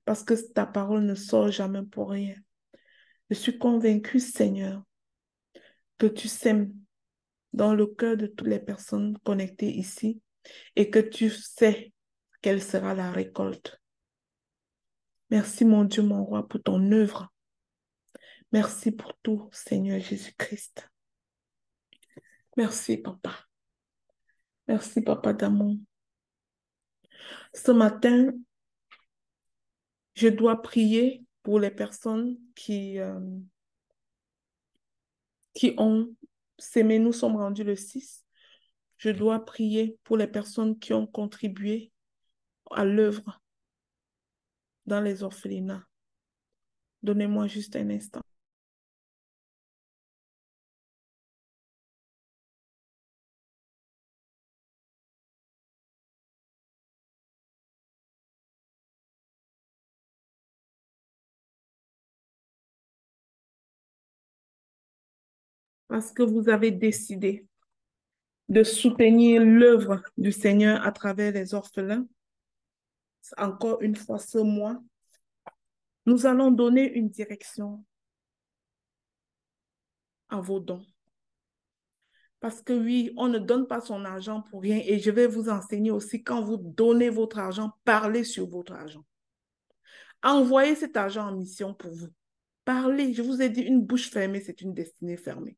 parce que ta parole ne sort jamais pour rien. Je suis convaincue, Seigneur, que tu sèmes dans le cœur de toutes les personnes connectées ici et que tu sais quelle sera la récolte. Merci, mon Dieu, mon roi, pour ton œuvre. Merci pour tout, Seigneur Jésus-Christ. Merci, Papa. Merci, Papa d'amour. Ce matin, je dois prier pour les personnes qui ont sémé. Nous sommes rendus le 6. Je dois prier pour les personnes qui ont contribué à l'œuvre dans les orphelinats. Donnez-moi juste un instant. Parce que vous avez décidé de soutenir l'œuvre du Seigneur à travers les orphelins. Encore une fois ce mois, nous allons donner une direction à vos dons. Parce que oui, on ne donne pas son argent pour rien et je vais vous enseigner aussi quand vous donnez votre argent, parlez sur votre argent. Envoyez cet argent en mission pour vous. Parlez, je vous ai dit, une bouche fermée, c'est une destinée fermée.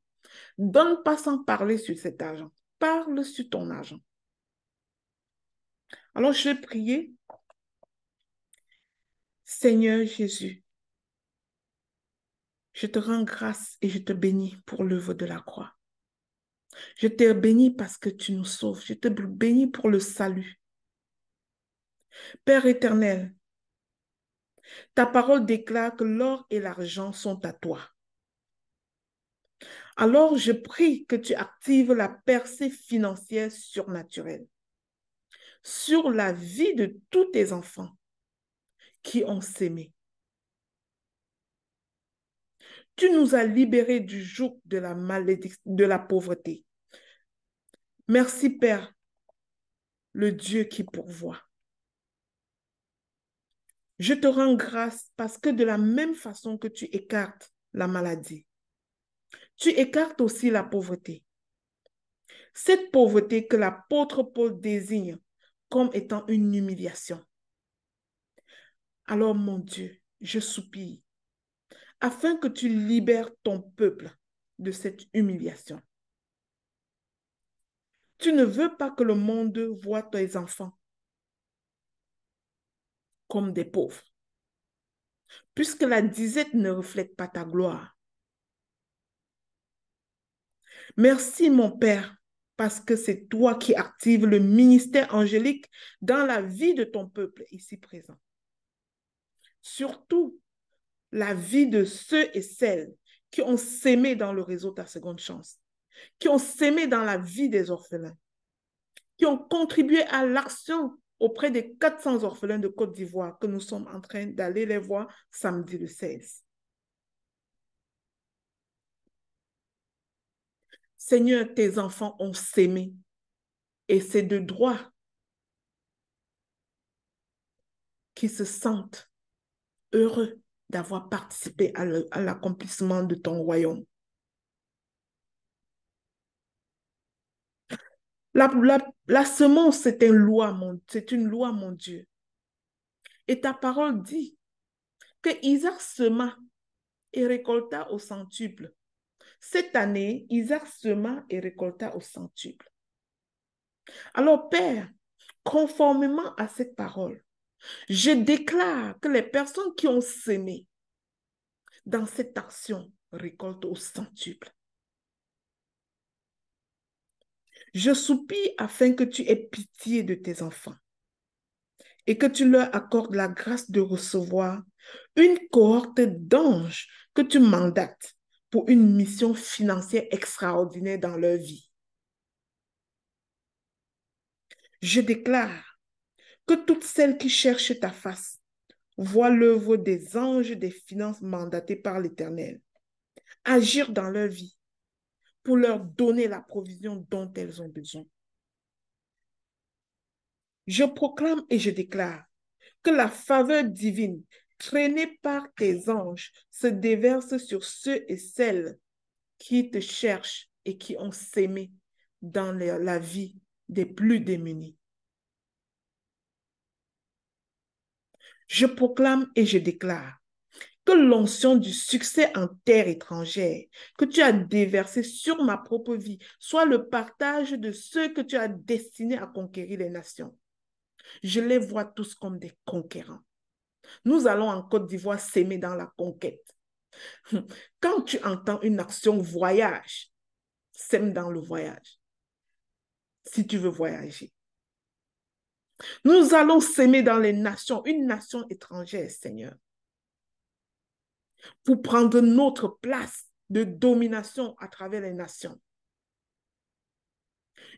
Donne pas sans parler sur cet argent. Parle sur ton argent. Alors, je vais prier. Seigneur Jésus, je te rends grâce et je te bénis pour l'œuvre de la croix. Je te bénis parce que tu nous sauves. Je te bénis pour le salut. Père éternel, ta parole déclare que l'or et l'argent sont à toi. Alors, je prie que tu actives la percée financière surnaturelle sur la vie de tous tes enfants qui ont sémé. Tu nous as libérés du joug de la malédiction, de la pauvreté. Merci, Père, le Dieu qui pourvoit. Je te rends grâce parce que de la même façon que tu écartes la maladie, tu écartes aussi la pauvreté. Cette pauvreté que l'apôtre Paul désigne comme étant une humiliation. Alors, mon Dieu, je soupire afin que tu libères ton peuple de cette humiliation. Tu ne veux pas que le monde voie tes enfants comme des pauvres, puisque la disette ne reflète pas ta gloire. Merci, mon Père, parce que c'est toi qui actives le ministère angélique dans la vie de ton peuple ici présent. Surtout la vie de ceux et celles qui ont sémé dans le réseau Ta Seconde Chance, qui ont sémé dans la vie des orphelins, qui ont contribué à l'action auprès des 400 orphelins de Côte d'Ivoire que nous sommes en train d'aller les voir samedi le 16. Seigneur, tes enfants ont sémé et c'est de droit qu'ils se sentent heureux d'avoir participé à l'accomplissement de ton royaume. La semence, c'est une loi, mon Dieu. Et ta parole dit que Isaac sema et récolta au centuple. Cette année, Isaac sema et récolta au centuple. Alors, Père, conformément à cette parole, je déclare que les personnes qui ont sémé dans cette action récoltent au centuple. Je soupire afin que tu aies pitié de tes enfants et que tu leur accordes la grâce de recevoir une cohorte d'anges que tu mandates pour une mission financière extraordinaire dans leur vie. Je déclare que toutes celles qui cherchent ta face voient l'œuvre des anges des finances mandatés par l'Éternel agir dans leur vie pour leur donner la provision dont elles ont besoin. Je proclame et je déclare que la faveur divine traînée par tes anges se déverse sur ceux et celles qui te cherchent et qui ont sémé dans la vie des plus démunis. Je proclame et je déclare que l'onction du succès en terre étrangère que tu as déversé sur ma propre vie soit le partage de ceux que tu as destinés à conquérir les nations. Je les vois tous comme des conquérants. Nous allons en Côte d'Ivoire s'aimer dans la conquête. Quand tu entends une action voyage, sème dans le voyage. Si tu veux voyager. Nous allons s'aimer dans les nations, une nation étrangère, Seigneur, pour prendre notre place de domination à travers les nations.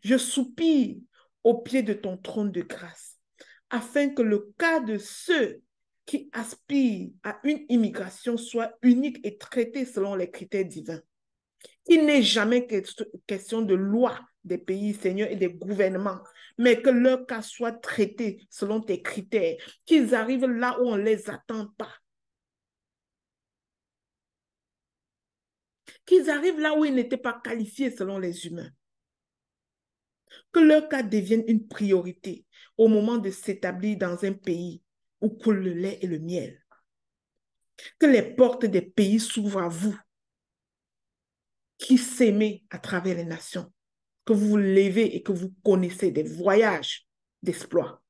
Je soupire au pied de ton trône de grâce, afin que le cas de ceux qui aspirent à une immigration soit unique et traité selon les critères divins. Il n'est jamais question de loi des pays, Seigneur, et des gouvernements, mais que leur cas soit traité selon tes critères, qu'ils arrivent là où on ne les attend pas. Qu'ils arrivent là où ils n'étaient pas qualifiés selon les humains. Que leur cas devienne une priorité au moment de s'établir dans un pays où coule le lait et le miel. Que les portes des pays s'ouvrent à vous, qui s'aimez à travers les nations, que vous vous levez et que vous connaissez des voyages d'exploits.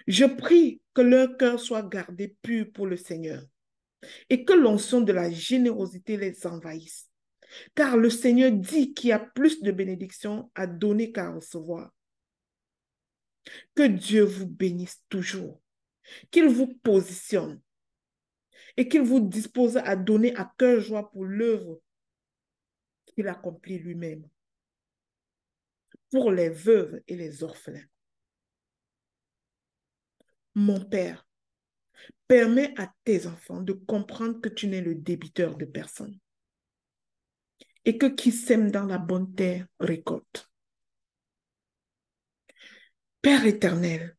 Je prie que leur cœur soit gardé pur pour le Seigneur et que l'onction de la générosité les envahisse. Car le Seigneur dit qu'il y a plus de bénédictions à donner qu'à recevoir. Que Dieu vous bénisse toujours, qu'il vous positionne et qu'il vous dispose à donner à cœur joie pour l'œuvre qu'il accomplit lui-même, pour les veuves et les orphelins. Mon Père, permets à tes enfants de comprendre que tu n'es le débiteur de personne et que qui sème dans la bonne terre récolte. Père éternel,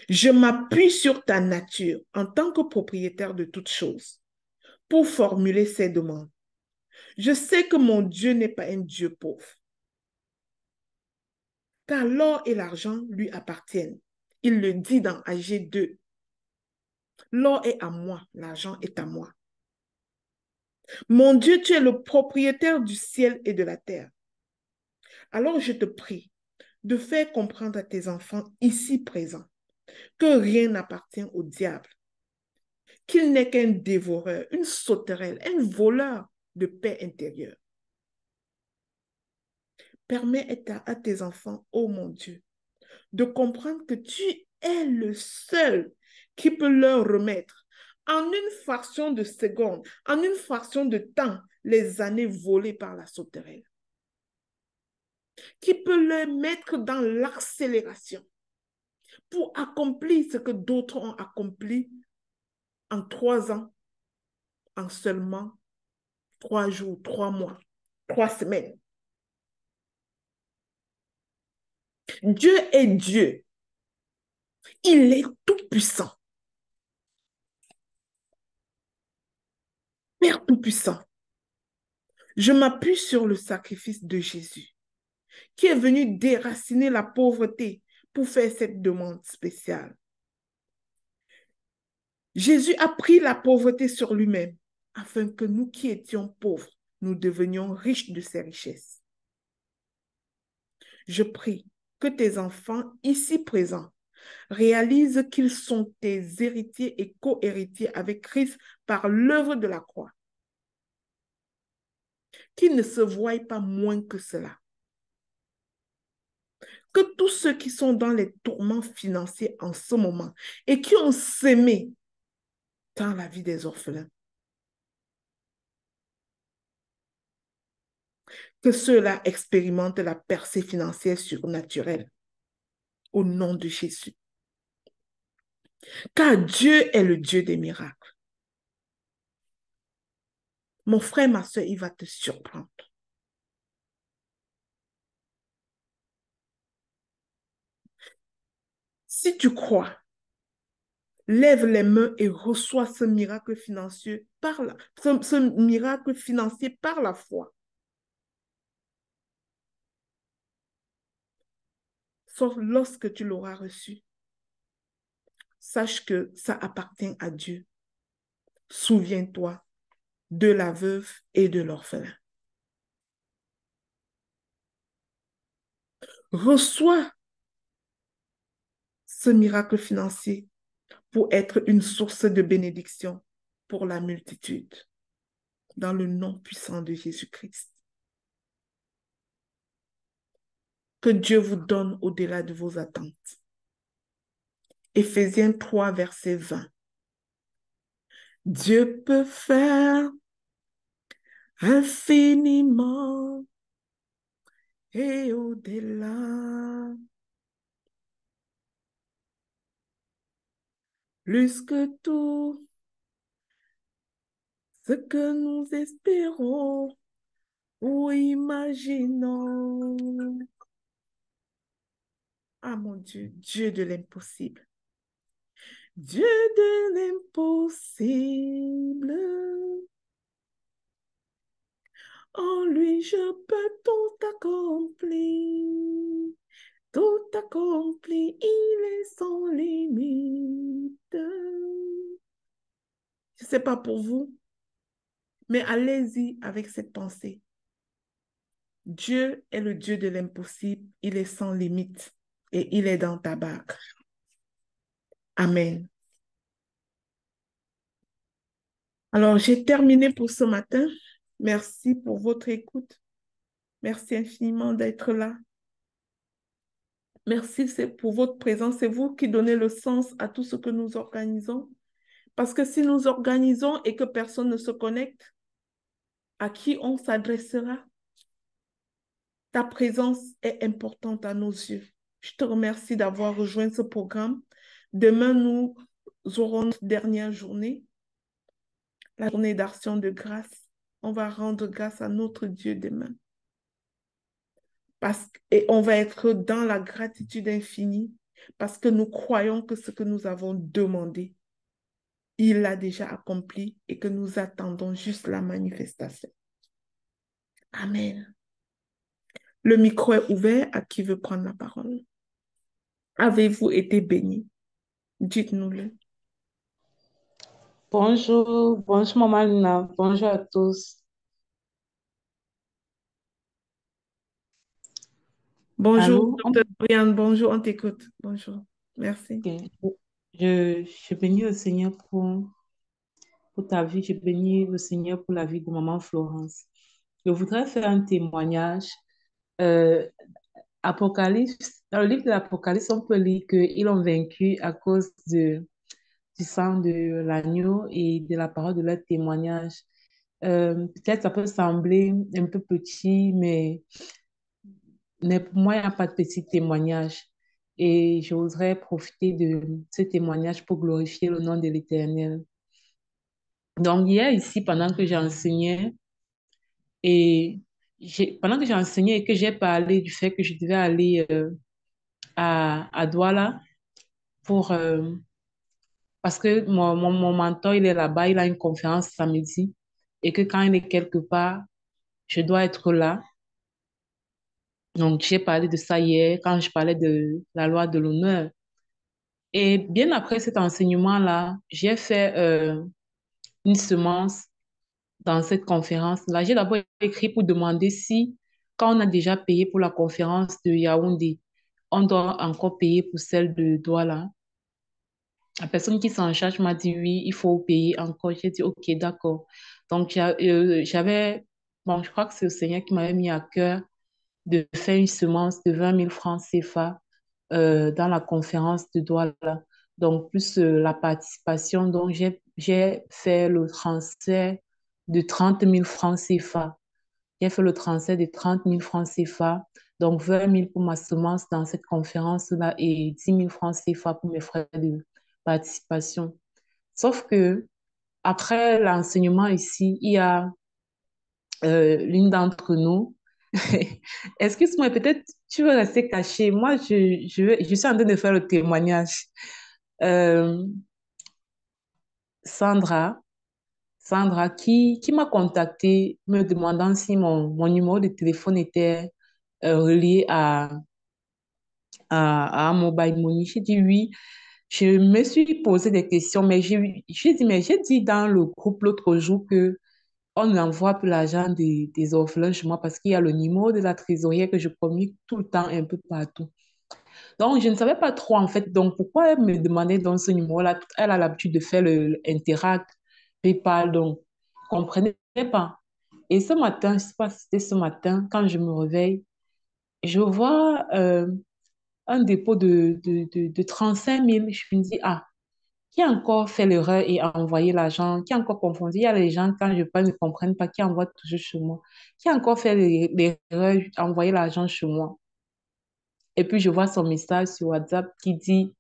je m'appuie sur ta nature en tant que propriétaire de toutes choses pour formuler ces demandes. Je sais que mon Dieu n'est pas un Dieu pauvre, car l'or et l'argent lui appartiennent. Il le dit dans Agé 2. L'or est à moi, l'argent est à moi. Mon Dieu, tu es le propriétaire du ciel et de la terre. Alors je te prie de faire comprendre à tes enfants ici présents que rien n'appartient au diable, qu'il n'est qu'un dévoreur, une sauterelle, un voleur de paix intérieure. Permets à tes enfants, ô mon Dieu, de comprendre que tu es le seul qui peut leur remettre en une fraction de seconde, en une fraction de temps, les années volées par la sauterelle, qui peut leur mettre dans l'accélération pour accomplir ce que d'autres ont accompli en 3 ans, en seulement 3 jours, 3 mois, 3 semaines. Dieu est Dieu. Il est tout puissant. Père tout puissant. Je m'appuie sur le sacrifice de Jésus, qui est venu déraciner la pauvreté pour faire cette demande spéciale. Jésus a pris la pauvreté sur lui-même, afin que nous qui étions pauvres, nous devenions riches de ses richesses. Je prie que tes enfants ici présents réalisent qu'ils sont tes héritiers et co-héritiers avec Christ par l'œuvre de la croix. Qu'ils ne se voient pas moins que cela. Que tous ceux qui sont dans les tourments financiers en ce moment et qui ont sémé dans la vie des orphelins, que ceux-là expérimentent la percée financière surnaturelle au nom de Jésus. Car Dieu est le Dieu des miracles. Mon frère, ma soeur, il va te surprendre. Si tu crois, lève les mains et reçois ce miracle financier ce miracle financier par la foi. Sauf lorsque tu l'auras reçu, sache que ça appartient à Dieu. Souviens-toi de la veuve et de l'orphelin. Reçois ce miracle financier pour être une source de bénédiction pour la multitude, dans le nom puissant de Jésus-Christ. Que Dieu vous donne au-delà de vos attentes. Éphésiens 3, verset 20. Dieu peut faire infiniment et au-delà, plus que tout ce que nous espérons ou imaginons. Ah mon Dieu, Dieu de l'impossible. Dieu de l'impossible. En lui, je peux tout accomplir. Tout accompli, il est sans limite. Je ne sais pas pour vous, mais allez-y avec cette pensée. Dieu est le Dieu de l'impossible, il est sans limite et il est dans ta barque. Amen. Alors, j'ai terminé pour ce matin. Merci pour votre écoute. Merci infiniment d'être là. Merci pour votre présence. C'est vous qui donnez le sens à tout ce que nous organisons. Parce que si nous organisons et que personne ne se connecte, à qui on s'adressera? Ta présence est importante à nos yeux. Je te remercie d'avoir rejoint ce programme. Demain, nous aurons notre dernière journée, la journée d'action de grâce. On va rendre grâce à notre Dieu demain. Et on va être dans la gratitude infinie parce que nous croyons que ce que nous avons demandé, il l'a déjà accompli et que nous attendons juste la manifestation. Amen. Le micro est ouvert à qui veut prendre la parole. Avez-vous été béni? Dites-nous-le. Bonjour Maman Lina, bonjour à tous. Bonjour, Allô? docteur Brian, bonjour, on t'écoute. Bonjour, merci. Ok. Je bénis le Seigneur pour ta vie, je bénis le Seigneur pour la vie de Maman Florence. Je voudrais faire un témoignage. Euh, Apocalypse, dans le livre de l'Apocalypse, on peut lire qu'ils ont vaincu à cause du sang de l'agneau et de la parole de leur témoignage. Peut-être ça peut sembler un peu petit, mais pour moi, il n'y a pas de petit témoignage. Et je voudrais profiter de ce témoignage pour glorifier le nom de l'Éternel. Donc, hier, ici, pendant que j'enseignais, et pendant que j'enseignais et que j'ai parlé du fait que je devais aller à Douala pour, parce que mon mentor, il est là-bas, il a une conférence samedi, et que quand il est quelque part, je dois être là. Donc, j'ai parlé de ça hier quand je parlais de la loi de l'honneur. Et bien après cet enseignement-là, j'ai fait une semence dans cette conférence-là. J'ai d'abord écrit pour demander si, quand on a déjà payé pour la conférence de Yaoundé, on doit encore payer pour celle de Douala. La personne qui s'en charge m'a dit oui, il faut payer encore. J'ai dit ok, d'accord. Donc, bon, je crois que c'est le Seigneur qui m'avait mis à cœur de faire une semence de 20 000 francs CFA dans la conférence de Douala. Donc, plus la participation. Donc, j'ai fait le transfert de 30 000 francs CFA. J'ai fait le transfert de 30 000 francs CFA. Donc, 20 000 pour ma semence dans cette conférence-là et 10 000 francs CFA pour mes frais de participation. Sauf que après l'enseignement ici, il y a l'une d'entre nous. Excuse-moi, peut-être tu veux rester caché. Moi, je suis en train de faire le témoignage. Euh, Sandra, Sandra qui m'a contacté me demandant si mon numéro de téléphone était relié à un mobile money. J'ai dit oui. Je me suis posé des questions, mais j'ai dit dans le groupe l'autre jour que on n'envoie plus l'argent des orphelins chez moi parce qu'il y a le numéro de la trésorière que je communique tout le temps un peu partout. Donc, je ne savais pas trop en fait. Donc, pourquoi elle me demandait dans ce numéro-là? Elle a l'habitude de faire le Interact, PayPal, donc, je ne comprenais pas. Et ce matin, je ne sais pas si c'était ce matin, quand je me réveille, je vois un dépôt de 35 000. Je me dis, ah, qui a encore fait l'erreur et a envoyé l'argent? Qui a encore confondu? Il y a les gens, quand je parle, ne comprennent pas, qui envoient toujours chez moi. Qui a encore fait l'erreur, envoyé l'argent chez moi? Et puis, je vois son message sur WhatsApp qui dit,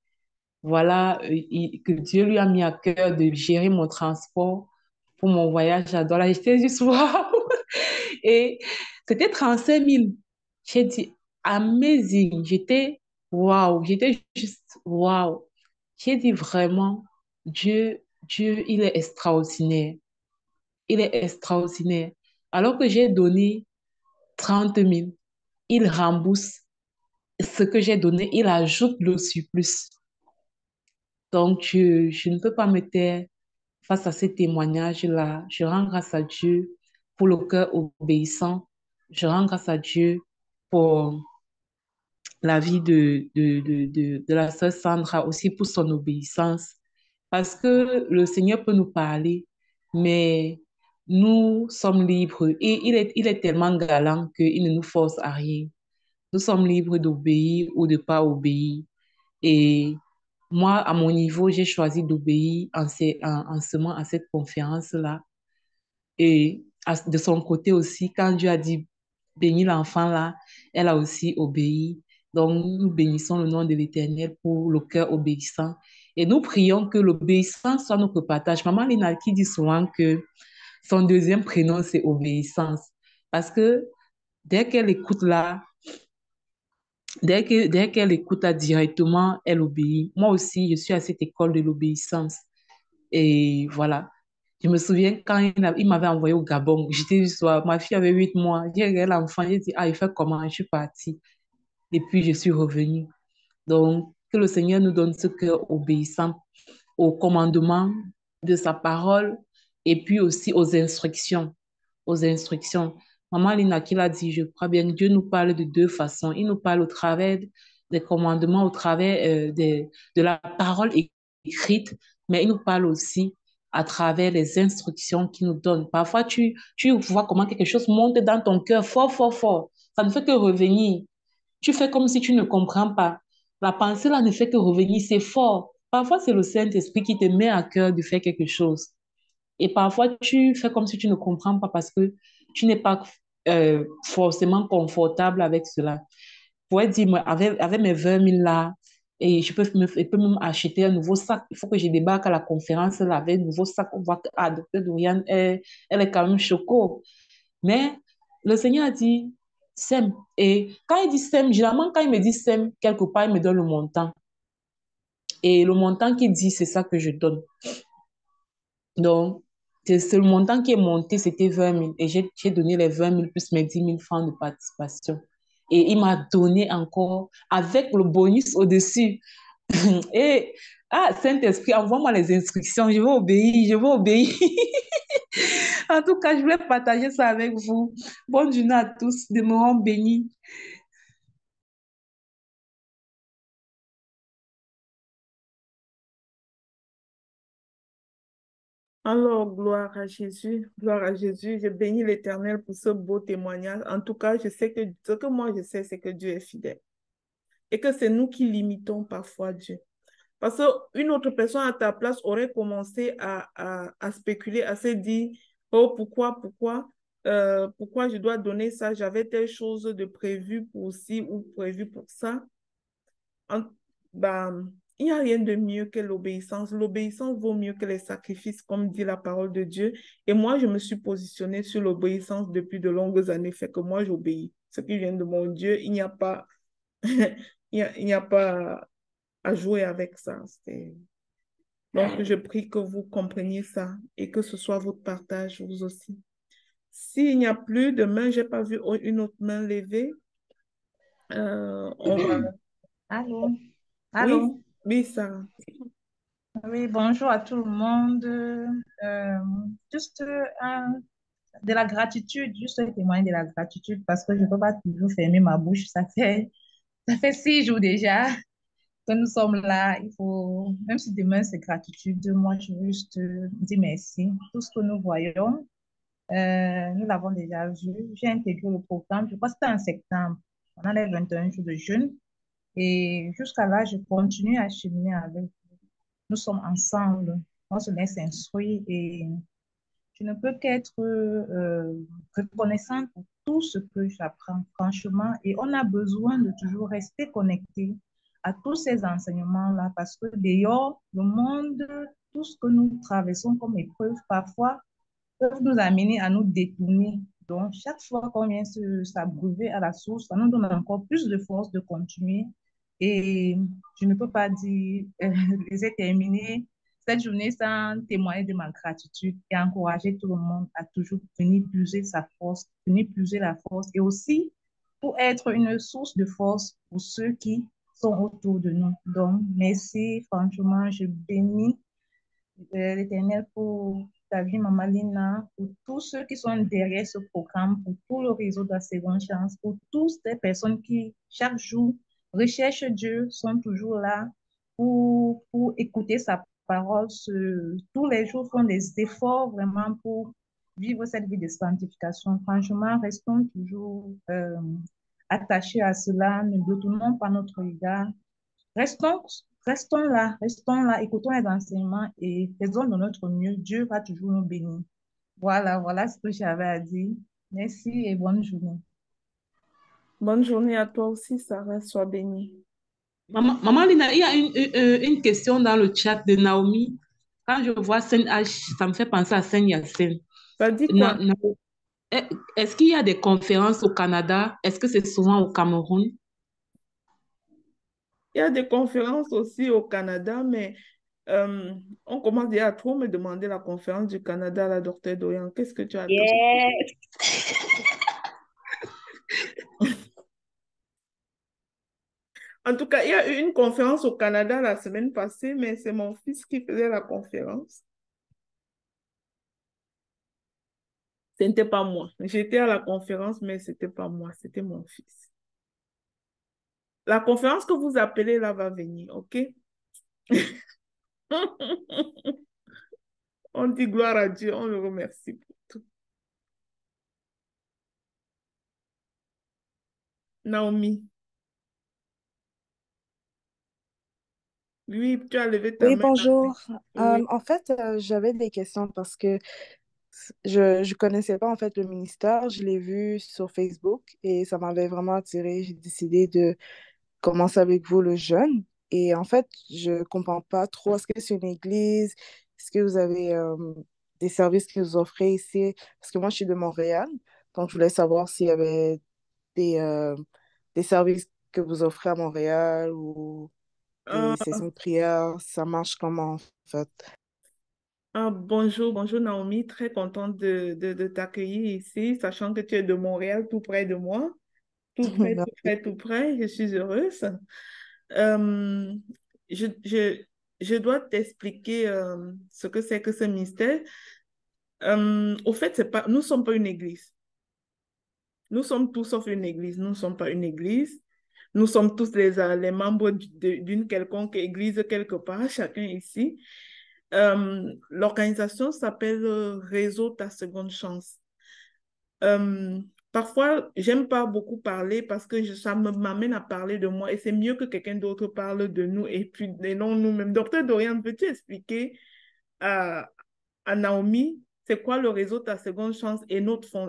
voilà, que Dieu lui a mis à cœur de gérer mon transport pour mon voyage à Douala. J'étais juste, waouh! Et c'était 35 000. J'ai dit, amazing. J'étais, waouh! J'étais juste, waouh! J'ai dit vraiment, Dieu, il est extraordinaire. Il est extraordinaire. Alors que j'ai donné 30 000, il rembourse ce que j'ai donné, il ajoute le surplus. Donc, je ne peux pas me taire face à ces témoignages-là. Je rends grâce à Dieu pour le cœur obéissant. Je rends grâce à Dieu pour la vie de la sœur Sandra, aussi pour son obéissance. Parce que le Seigneur peut nous parler, mais nous sommes libres. Et il est tellement galant qu'il ne nous force à rien. Nous sommes libres d'obéir ou de ne pas obéir. Et moi, à mon niveau, j'ai choisi d'obéir en seulement à cette conférence-là. Et de son côté aussi, quand Dieu a dit bénir l'enfant là, elle a aussi obéi. Donc, nous bénissons le nom de l'Éternel pour le cœur obéissant. Et nous prions que l'obéissance soit notre partage. Maman Lina qui dit souvent que son deuxième prénom, c'est obéissance. Parce que dès qu'elle écoute là, dès qu'elle écoute là directement, elle obéit. Moi aussi, je suis à cette école de l'obéissance. Et voilà. Je me souviens quand il m'avait envoyé au Gabon, j'étais du soir, ma fille avait 8 mois, j'ai regardé l'enfant, j'ai dit, ah, il fait comment? Je suis partie. Et puis, je suis revenue. Donc, que le Seigneur nous donne ce cœur obéissant au commandement de sa parole et puis aussi aux instructions. Aux instructions. Maman Lina qui l'a dit, je crois bien, Dieu nous parle de deux façons. Il nous parle au travers des commandements, au travers de la parole écrite, mais il nous parle aussi à travers les instructions qu'il nous donne. Parfois, tu vois comment quelque chose monte dans ton cœur fort, fort, fort. Ça ne fait que revenir. Tu fais comme si tu ne comprends pas. La pensée là ne fait que revenir, c'est fort. Parfois, c'est le Saint-Esprit qui te met à cœur de faire quelque chose. Et parfois, tu fais comme si tu ne comprends pas parce que tu n'es pas forcément confortable avec cela. Je pourrais dire, moi, avec mes 20 000 là, et je peux même acheter un nouveau sac. Il faut que je débarque à la conférence là, avec un nouveau sac. On voit que ah, Dr. Dorian, elle est quand même choco. Mais le Seigneur a dit, sème. Et quand il dit sème, généralement, quand il me dit sème, quelque part, il me donne le montant. Et le montant qu'il dit, c'est ça que je donne. Donc, c'est le montant qui est monté, c'était 20 000. Et j'ai donné les 20 000 plus mes 10 000 francs de participation. Et il m'a donné encore avec le bonus au-dessus. Et, ah, Saint-Esprit, envoie-moi les instructions. Je vais obéir, je vais obéir. En tout cas, je voulais partager ça avec vous. Bonne journée à tous. Demeurons bénis. Alors, gloire à Jésus, gloire à Jésus. Je bénis l'Éternel pour ce beau témoignage. En tout cas, je sais que ce que moi je sais, c'est que Dieu est fidèle et que c'est nous qui limitons parfois Dieu. Parce qu'une autre personne à ta place aurait commencé à spéculer, à se dire, oh, pourquoi je dois donner ça? J'avais telle chose de prévu pour ci ou prévu pour ça. En- ben, il n'y a rien de mieux que l'obéissance. L'obéissance vaut mieux que les sacrifices, comme dit la parole de Dieu. Et moi, je me suis positionnée sur l'obéissance depuis de longues années, fait que moi, j'obéis. Ce qui vient de mon Dieu, il n'y a pas, il n'y a pas à jouer avec ça. Donc, je prie que vous compreniez ça et que ce soit votre partage, vous aussi. S'il n'y a plus de main, je n'ai pas vu une autre main levée. On va... Allô? Oui, Allô? oui, Sarah. Oui, bonjour à tout le monde. Juste de la gratitude, juste témoigner de la gratitude parce que je ne peux pas toujours fermer ma bouche. Ça fait 6 jours déjà que nous sommes là. Il faut, même si demain c'est gratitude, moi je veux juste dire merci. Tout ce que nous voyons, nous l'avons déjà vu. J'ai intégré le programme, je crois que c'était en septembre. On a les 21 jours de jeûne. Et jusqu'à là, je continue à cheminer avec. Nous sommes ensemble. On se laisse instruire et je ne peux qu'être reconnaissante pour tout ce que j'apprends, franchement. Et on a besoin de toujours rester connecté à tous ces enseignements-là parce que d'ailleurs, le monde, tout ce que nous traversons comme épreuve, parfois, peuvent nous amener à nous détourner. Donc, chaque fois qu'on vient s'abreuver à la source, ça nous donne encore plus de force de continuer. Et je ne peux pas dire, les terminé cette journée sans témoigner de ma gratitude et encourager tout le monde à toujours venir puiser sa force, venir puiser la force et aussi pour être une source de force pour ceux qui sont autour de nous. Donc, merci, franchement, je bénis l'Éternel pour ta vie, Maman Lina, pour tous ceux qui sont derrière ce programme, pour tout le réseau de la seconde chance, pour toutes les personnes qui, chaque jour, recherchent Dieu, sont toujours là pour écouter sa parole. Tous les jours font des efforts vraiment pour vivre cette vie de sanctification. Franchement, restons toujours attachés à cela, ne détournons pas notre regard. Restons, restons là, écoutons les enseignements et faisons de notre mieux. Dieu va toujours nous bénir. Voilà, voilà ce que j'avais à dire. Merci et bonne journée. Bonne journée à toi aussi, Sarah. Sois bénie. Maman Lina, il y a une question dans le chat de Naomi. Quand je vois Saint H, ça me fait penser à Saint Yacine. Ça dit quoi? Est-ce qu'il y a des conférences au Canada? Est-ce que c'est souvent au Cameroun? Il y a des conférences aussi au Canada, mais on commence déjà à trop me demander la conférence du Canada, la docteur Doyan. Qu'est-ce que tu attends? Yes. En tout cas, il y a eu une conférence au Canada la semaine passée, mais c'est mon fils qui faisait la conférence. Ce n'était pas moi. J'étais à la conférence, mais ce n'était pas moi, c'était mon fils. La conférence que vous appelez là va venir, OK? On dit gloire à Dieu, on le remercie pour tout. Naomi, oui, tu as levé ta Oui, main. bonjour. Oui. En fait, j'avais des questions parce que je ne connaissais pas en fait le ministère. Je l'ai vu sur Facebook et ça m'avait vraiment attiré. J'ai décidé de commencer avec vous le jeûne. Et en fait, je ne comprends pas trop. Est-ce que c'est une église? Est-ce que vous avez des services que vous offrez ici? Parce que moi, je suis de Montréal. Donc, je voulais savoir s'il y avait des, euh, des services que vous offrez à Montréal ou Euh, des sessions de prière. Ça marche comment en fait? bonjour, bonjour Naomi, très contente de t'accueillir ici, sachant que tu es de Montréal, tout près de moi, tout près, tout Merci. près, tout près, je suis heureuse. Euh, je, je, je dois t'expliquer ce que c'est que ce mystère. Au fait, c'est pas, nous ne sommes pas une église. Nous sommes tous sauf une église. Nous ne sommes pas une église. Nous sommes tous les membres d'une quelconque église quelque part, chacun ici. L'organisation s'appelle Réseau Ta Seconde Chance. Euh, Parfois, j'aime pas beaucoup parler parce que ça m'amène à parler de moi et c'est mieux que quelqu'un d'autre parle de nous et puis et non nous-mêmes. Docteur Dorian, peux-tu expliquer à, à Naomi c'est quoi le réseau Ta Seconde Chance et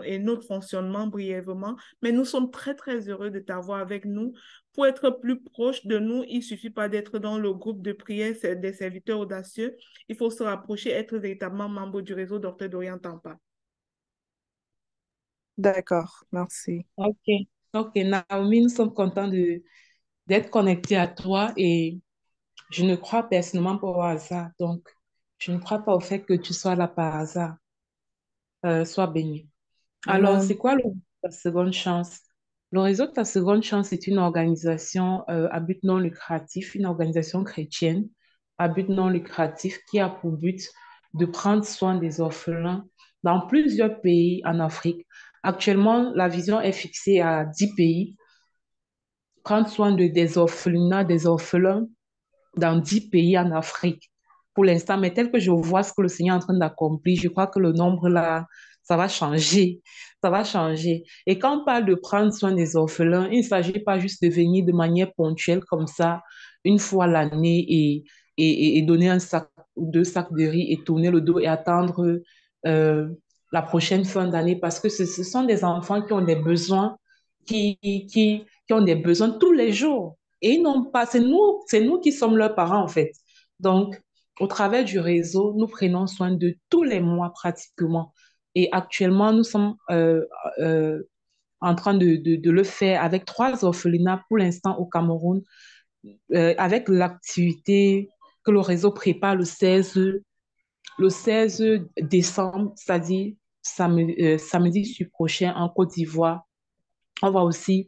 et notre fonctionnement brièvement? Mais nous sommes très, très heureux de t'avoir avec nous. Pour être plus proche de nous, il ne suffit pas d'être dans le groupe de prière des serviteurs audacieux. Il faut se rapprocher, être véritablement membre du réseau Docteur Dorian Tampa. D'accord, merci. Ok, ok, Naomi, nous sommes contents d'être connectés à toi et je ne crois personnellement pas au hasard. Donc, je ne crois pas au fait que tu sois là par hasard. Sois béni. Alors, c'est Amen. quoi le réseau Ta Seconde Chance? Le réseau Ta Seconde Chance est une organisation à but non lucratif, une organisation chrétienne à but non lucratif qui a pour but de prendre soin des orphelins dans plusieurs pays en Afrique. Actuellement, la vision est fixée à 10 pays, prendre soin des orphelinats, des orphelins dans 10 pays en Afrique pour l'instant, mais tel que je vois ce que le Seigneur est en train d'accomplir, je crois que le nombre là, ça va changer. Ça va changer. Et quand on parle de prendre soin des orphelins, il ne s'agit pas juste de venir de manière ponctuelle comme ça, une fois l'année et donner un sac ou deux sacs de riz et tourner le dos et attendre euh, la prochaine fin d'année parce que ce sont des enfants qui ont des besoins, qui ont des besoins tous les jours. Et ils n'ont pas, c'est nous qui sommes leurs parents en fait. Donc, au travers du réseau, nous prenons soin de tous les mois pratiquement. Et actuellement, nous sommes euh, en train de le faire avec 3 orphelinats pour l'instant au Cameroun, avec l'activité que le réseau prépare le 16 décembre, c'est-à-dire samedi prochain en Côte d'Ivoire. On va aussi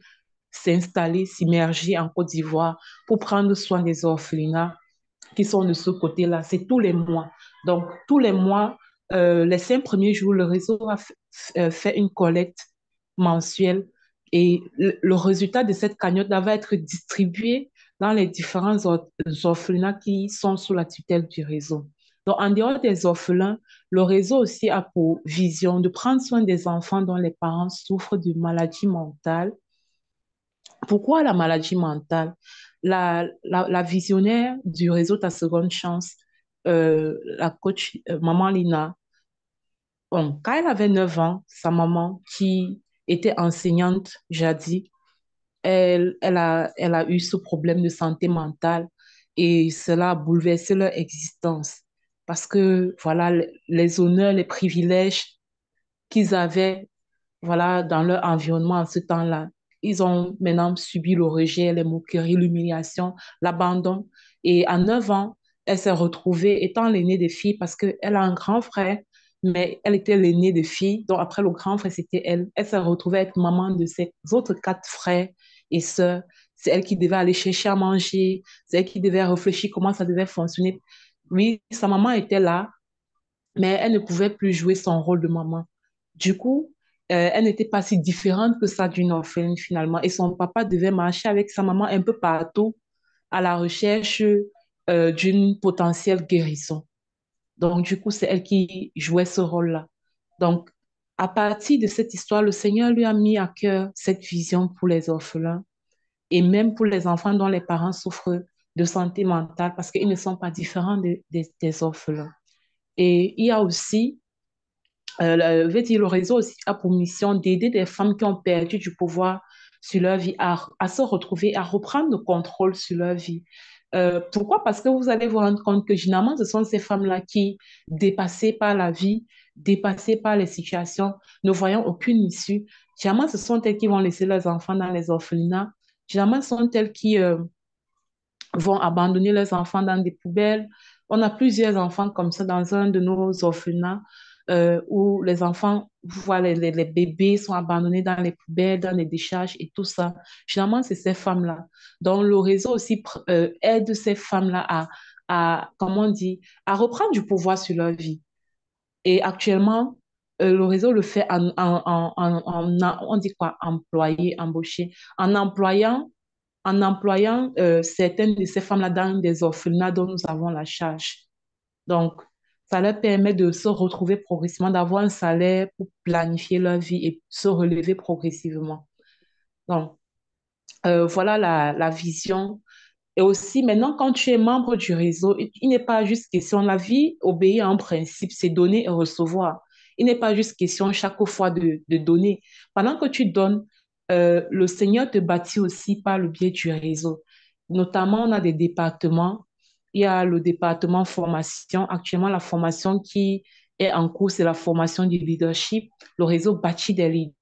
s'installer, s'immerger en Côte d'Ivoire pour prendre soin des orphelinats qui sont de ce côté-là. C'est tous les mois. Donc, tous les mois, les 5 premiers jours, le réseau a fait une collecte mensuelle et le résultat de cette cagnotte va être distribué dans les différents orphelinats qui sont sous la tutelle du réseau. Donc, en dehors des orphelins, le réseau aussi a pour vision de prendre soin des enfants dont les parents souffrent de maladies mentales. Pourquoi la maladie mentale? La visionnaire du réseau Ta Seconde Chance, la coach Maman Lina, bon, quand elle avait 9 ans, sa maman, qui était enseignante jadis, elle a eu ce problème de santé mentale et cela a bouleversé leur existence. Parce que, voilà, les honneurs, les privilèges qu'ils avaient voilà, dans leur environnement en ce temps-là. Ils ont maintenant subi le rejet, les moqueries, l'humiliation, l'abandon. Et à 9 ans, elle s'est retrouvée étant l'aînée des filles parce qu'elle a un grand frère, mais elle était l'aînée des filles. Donc après le grand frère, c'était elle. Elle s'est retrouvée être maman de ses autres 4 frères et sœurs. C'est elle qui devait aller chercher à manger, c'est elle qui devait réfléchir comment ça devait fonctionner. Oui, sa maman était là, mais elle ne pouvait plus jouer son rôle de maman. Du coup, elle n'était pas si différente que ça d'une orpheline finalement. Et son papa devait marcher avec sa maman un peu partout à la recherche d'une potentielle guérison. Donc, du coup, c'est elle qui jouait ce rôle-là. Donc, à partir de cette histoire, le Seigneur lui a mis à cœur cette vision pour les orphelins et même pour les enfants dont les parents souffrent de santé mentale parce qu'ils ne sont pas différents des orphelins. Et il y a aussi le réseau aussi a pour mission d'aider des femmes qui ont perdu du pouvoir sur leur vie à se retrouver, à reprendre le contrôle sur leur vie. Pourquoi? Parce que vous allez vous rendre compte que généralement, ce sont ces femmes-là qui, dépassées par la vie, dépassées par les situations, ne voyant aucune issue, généralement, ce sont elles qui vont laisser leurs enfants dans les orphelinats. Généralement, ce sont elles qui vont abandonner leurs enfants dans des poubelles. On a plusieurs enfants comme ça dans un de nos orphelinats où les enfants, vous voyez, les bébés sont abandonnés dans les poubelles, dans les décharges et tout ça. Généralement, c'est ces femmes-là. Donc, le réseau aussi aide ces femmes-là comment on dit, à reprendre du pouvoir sur leur vie. Et actuellement, le réseau le fait on dit quoi, employer, embaucher, en employant certaines de ces femmes-là dans des orphelinats dont nous avons la charge. Donc, ça leur permet de se retrouver progressivement, d'avoir un salaire pour planifier leur vie et se relever progressivement. Donc, voilà la vision. Et aussi, maintenant, quand tu es membre du réseau, il n'est pas juste question, la vie obéit à un principe, c'est donner et recevoir. Il n'est pas juste question chaque fois de donner. Pendant que tu donnes, le Seigneur te bâtit aussi par le biais du réseau. Notamment, on a des départements. Il y a le département formation. Actuellement, la formation qui est en cours, c'est la formation du leadership. Le réseau bâtit des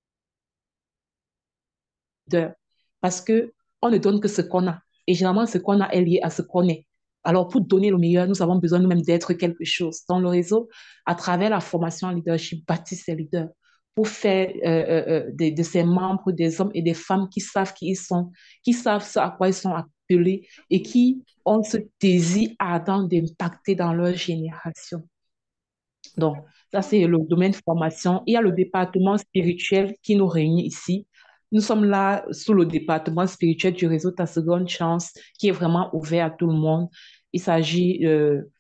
leaders parce que on ne donne que ce qu'on a. Et généralement, ce qu'on a est lié à ce qu'on est. Alors, pour donner le meilleur, nous avons besoin nous-mêmes d'être quelque chose. Dans le réseau, à travers la formation en leadership, bâtit ces leaders pour faire de ses membres des hommes et des femmes qui savent qui ils sont, qui savent ce à quoi ils sont appelés et qui ont ce désir ardent d'impacter dans leur génération. Donc, ça, c'est le domaine formation. Il y a le département spirituel qui nous réunit ici. Nous sommes là sous le département spirituel du réseau Ta Seconde Chance, qui est vraiment ouvert à tout le monde. Il s'agit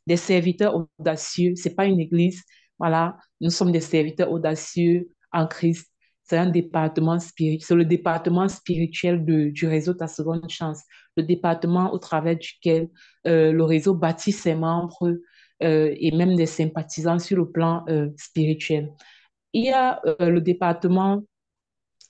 des serviteurs audacieux. C'est pas une église. Voilà, nous sommes des serviteurs audacieux en Christ. C'est un département spirituel. C'est le département spirituel du réseau Ta Seconde Chance. Le département au travers duquel le réseau bâtit ses membres et même des sympathisants sur le plan spirituel. Il y a le département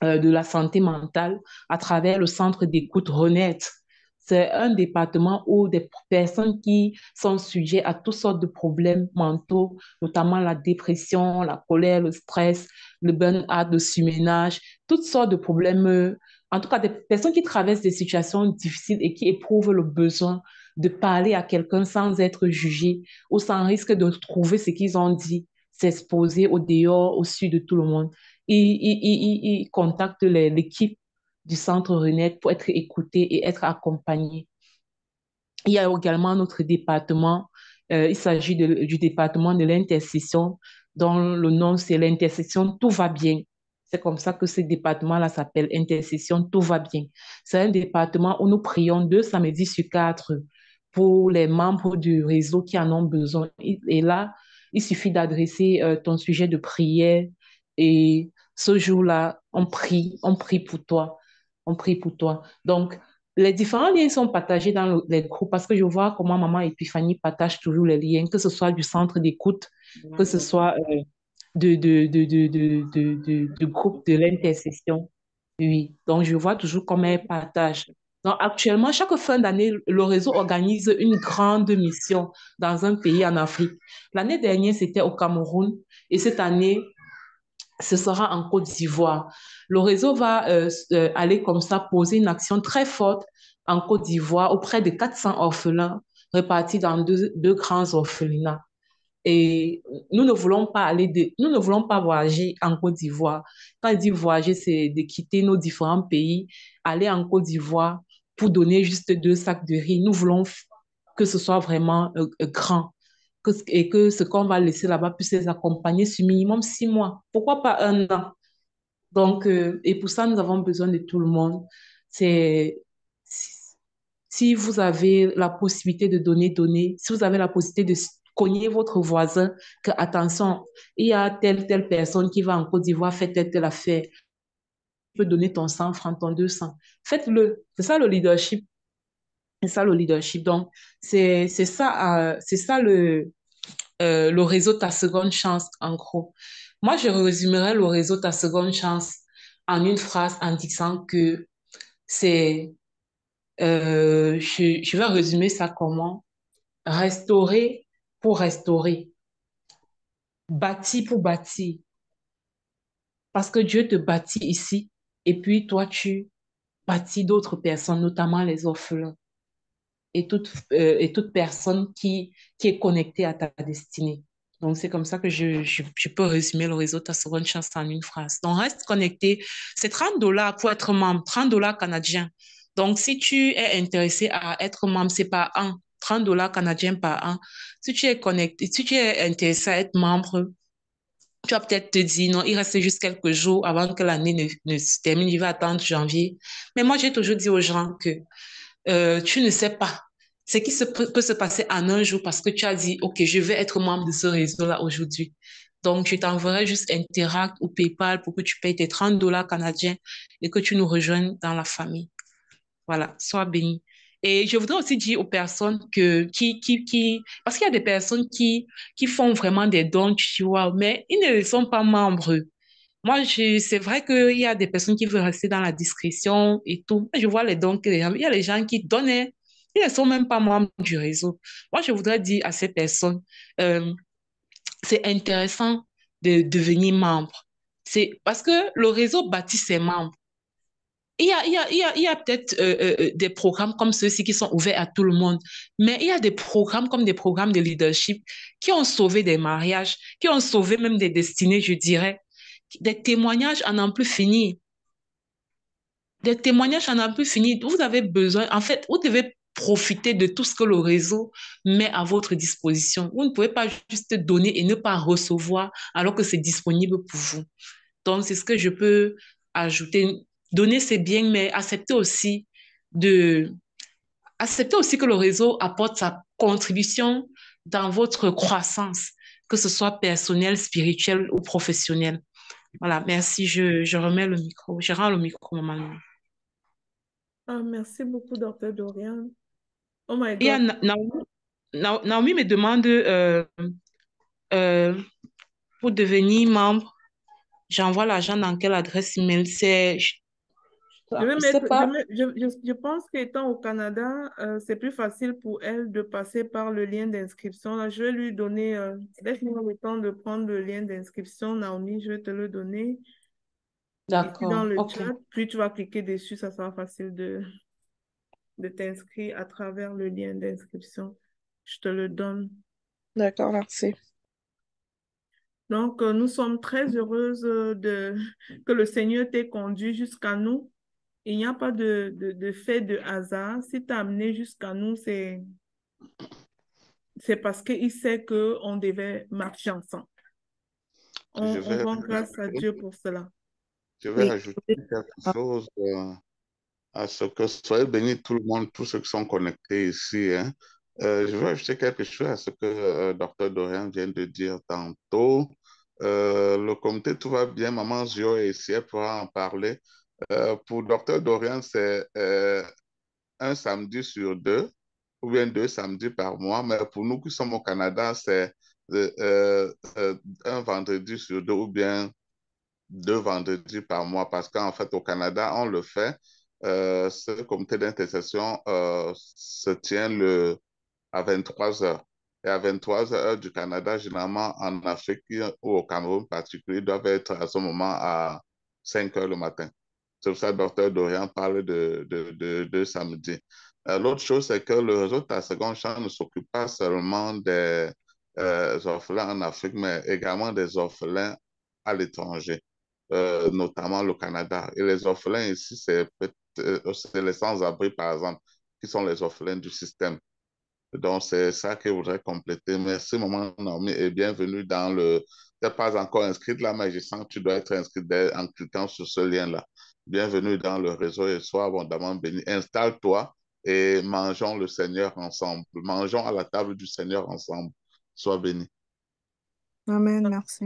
de la santé mentale à travers le centre d'écoute Renaître. C'est un département où des personnes qui sont sujettes à toutes sortes de problèmes mentaux, notamment la dépression, la colère, le stress, le burn-out, le surménage, toutes sortes de problèmes, en tout cas des personnes qui traversent des situations difficiles et qui éprouvent le besoin de parler à quelqu'un sans être jugé ou sans risque de trouver ce qu'ils ont dit, s'exposer au dehors, au sud de tout le monde. Il contacte l'équipe du centre Renette pour être écouté et être accompagné. Il y a également notre département, il s'agit du département de l'intercession, dont le nom c'est l'intercession Tout va bien. C'est comme ça que ce département-là s'appelle Intercession Tout va bien. C'est un département où nous prions 2 samedis sur 4 pour les membres du réseau qui en ont besoin. Et là, il suffit d'adresser ton sujet de prière et ce jour-là, on prie pour toi. On prie pour toi. Donc, les différents liens sont partagés dans les groupes parce que je vois comment Maman Épiphanie partage toujours les liens, que ce soit du centre d'écoute, que ce soit de groupe de l'intercession. Oui, donc je vois toujours comment elle partage. Donc actuellement, chaque fin d'année, le réseau organise une grande mission dans un pays en Afrique. L'année dernière, c'était au Cameroun et cette année, ce sera en Côte d'Ivoire. Le réseau va aller comme ça poser une action très forte en Côte d'Ivoire auprès de 400 orphelins répartis dans deux grands orphelinats. Et nous ne voulons pas voyager en Côte d'Ivoire. Quand je dis voyager, c'est de quitter nos différents pays, aller en Côte d'Ivoire pour donner juste 2 sacs de riz. Nous voulons que ce soit vraiment grand, et que ce qu'on va laisser là-bas puisse les accompagner sur minimum 6 mois. Pourquoi pas un an? Donc, et pour ça, nous avons besoin de tout le monde. C'est, si si vous avez la possibilité de donner, donnez. Si vous avez la possibilité de cogner votre voisin, que attention, il y a telle personne qui va en Côte d'Ivoire faire telle affaire. Tu peux donner ton 100 francs, ton 200. Faites-le. C'est ça le leadership. C'est ça le leadership. Donc, c'est ça le réseau Ta Seconde Chance, en gros. Moi, je résumerais le réseau Ta Seconde Chance en une phrase en disant que c'est, je vais résumer ça comment? Restaurer pour restaurer, bâtir pour bâtir. Parce que Dieu te bâtit ici et puis toi, tu bâtis d'autres personnes, notamment les orphelins et toute personne qui est connectée à ta destinée. Donc, c'est comme ça que je peux résumer le réseau Ta Seconde Chance en une phrase. Donc, reste connecté. C'est 30 dollars pour être membre, 30 dollars canadiens. Donc, si tu es intéressé à être membre, c'est par an, 30 dollars canadiens par an. Si tu es connecté, si tu es intéressé à être membre, tu vas peut-être te dire, non, il reste juste quelques jours avant que l'année ne se termine, il va attendre janvier. Mais moi, j'ai toujours dit aux gens que tu ne sais pas ce qui peut se passer en un jour parce que tu as dit, OK, je vais être membre de ce réseau-là aujourd'hui. Donc, je t'enverrai juste Interact ou PayPal pour que tu payes tes 30 dollars canadiens et que tu nous rejoignes dans la famille. Voilà, sois béni. Et je voudrais aussi dire aux personnes parce qu'il y a des personnes qui font vraiment des dons, tu vois, mais ils ne sont pas membres. Moi, c'est vrai qu'il y a des personnes qui veulent rester dans la discrétion et tout. Je vois les dons que il y a les gens qui donnent, hein. Ils ne sont même pas membres du réseau. Moi, je voudrais dire à ces personnes, euh, c'est intéressant de devenir membre. C'est parce que le réseau bâtit ses membres. Il y a peut-être des programmes comme ceux-ci qui sont ouverts à tout le monde, mais il y a des programmes comme des programmes de leadership qui ont sauvé des mariages, qui ont sauvé même des destinées, je dirais. Des témoignages à n'en plus finir. Des témoignages à n'en plus finir. Vous avez besoin, en fait, vous devez profiter de tout ce que le réseau met à votre disposition. Vous ne pouvez pas juste donner et ne pas recevoir alors que c'est disponible pour vous. Donc, c'est ce que je peux ajouter. Donner, c'est bien, mais de, accepter aussi que le réseau apporte sa contribution dans votre croissance, que ce soit personnelle, spirituelle ou professionnelle. Voilà, merci. Je remets le micro. Je rends le micro, maman. Ah, merci beaucoup, docteur Dorian. Oh my Il y a God. Naomi me demande euh, pour devenir membre, j'envoie l'argent dans quelle adresse email? Je sais pas. Je pense qu'étant au Canada, c'est plus facile pour elle de passer par le lien d'inscription. Là, je vais lui donner, laisse-moi le temps de prendre le lien d'inscription, Naomi, je vais te le donner ici dans D'accord, le ok. chat. Puis tu vas cliquer dessus, ça sera facile de t'inscrire à travers le lien d'inscription. Je te le donne. D'accord, merci. Donc, nous sommes très heureuses que le Seigneur t'ait conduit jusqu'à nous. Il n'y a pas de fait de hasard. Si tu as amené jusqu'à nous, c'est parce qu'il sait qu'on devait marcher ensemble. Je On vais, rend grâce à Dieu pour cela. je vais Oui. ajouter quelque chose à ce que soyez bénis tout le monde, tous ceux qui sont connectés ici, hein. Je vais ajouter quelque chose à ce que Dr. Dorian vient de dire tantôt. Le comité Tout va bien, Maman Zio est ici, elle pourra en parler. Pour Dr. Dorian, c'est un samedi sur deux, ou bien 2 samedis par mois, mais pour nous qui sommes au Canada, c'est un vendredi sur deux, ou bien 2 vendredis par mois, parce qu'en fait, au Canada, on le fait. Ce comité d'intercession se tient à 23 heures. Et à 23 heures du Canada, généralement en Afrique ou au Cameroun en particulier, ils doivent être à ce moment à 5 heures le matin. C'est pour ça que Dr. Dorian parle de samedi. L'autre chose, c'est que le réseau Ta Seconde Chance ne s'occupe pas seulement des orphelins en Afrique, mais également des orphelins à l'étranger, notamment le Canada. Et les orphelins ici, c'est les sans-abri, par exemple, qui sont les orphelins du système. Donc, c'est ça que je voudrais compléter. Merci, maman Naomi, et bienvenue dans le... Tu n'es pas encore inscrite là, mais je sens que tu dois être inscrite en cliquant sur ce lien-là. Bienvenue dans le réseau et sois abondamment béni. Installe-toi et mangeons le Seigneur ensemble. Mangeons à la table du Seigneur ensemble. Sois béni. Amen, merci.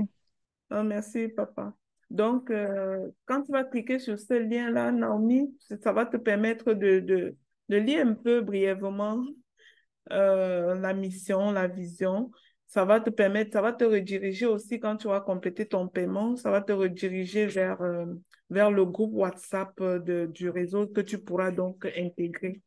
Ah, merci, papa. Donc, quand tu vas cliquer sur ce lien-là, Naomi, ça va te permettre de lire un peu brièvement la mission, la vision. Ça va te permettre, ça va te rediriger aussi quand tu vas compléter ton paiement, ça va te rediriger vers le groupe WhatsApp du réseau que tu pourras donc intégrer.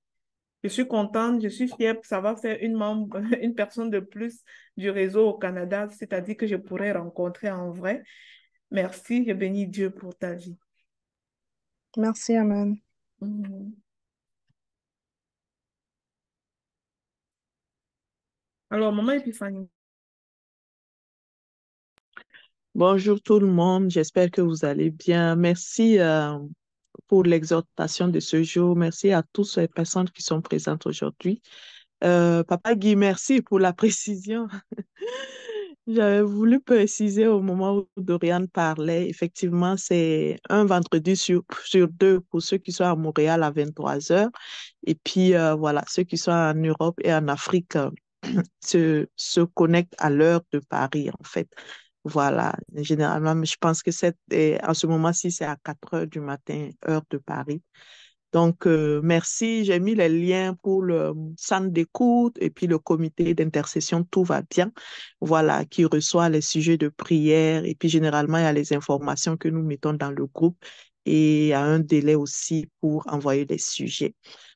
Je suis contente, je suis fière, ça va faire une membre, une personne de plus du réseau au Canada, c'est-à-dire que je pourrais rencontrer en vrai. Merci, je bénis Dieu pour ta vie. Merci, Amen. Mhm. Alors, maman Epiphanie. Bonjour tout le monde, j'espère que vous allez bien. Merci pour l'exhortation de ce jour. Merci à toutes les personnes qui sont présentes aujourd'hui. Papa Guy, merci pour la précision. J'avais voulu préciser au moment où Dorian parlait. Effectivement, c'est un vendredi sur deux pour ceux qui sont à Montréal à 23 heures. Et puis, voilà, ceux qui sont en Europe et en Afrique se connectent à l'heure de Paris, en fait. Voilà, généralement, mais je pense que en ce moment-ci, c'est à 4 heures du matin, heure de Paris. Donc, merci. J'ai mis les liens pour le centre d'écoute et puis le comité d'intercession. Tout va bien. Voilà, qui reçoit les sujets de prière. Et puis, généralement, il y a les informations que nous mettons dans le groupe et il y a un délai aussi pour envoyer les sujets.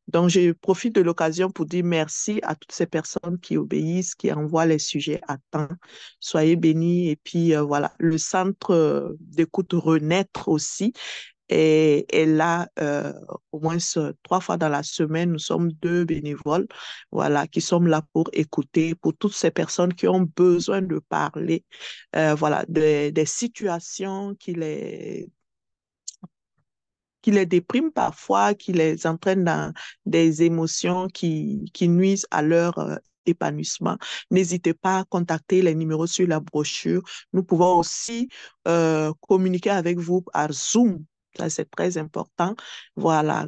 Donc, je profite de l'occasion pour dire merci à toutes ces personnes qui obéissent, qui envoient les sujets à temps. Soyez bénis. Et puis, voilà, le centre d'écoute Renaître aussi et là, au moins 3 fois dans la semaine, nous sommes 2 bénévoles, voilà, qui sommes là pour écouter, pour toutes ces personnes qui ont besoin de parler, voilà, des situations qui les dépriment parfois, qui les entraînent dans des émotions qui nuisent à leur épanouissement. N'hésitez pas à contacter les numéros sur la brochure. Nous pouvons aussi communiquer avec vous par Zoom. Ça, c'est très important. Voilà,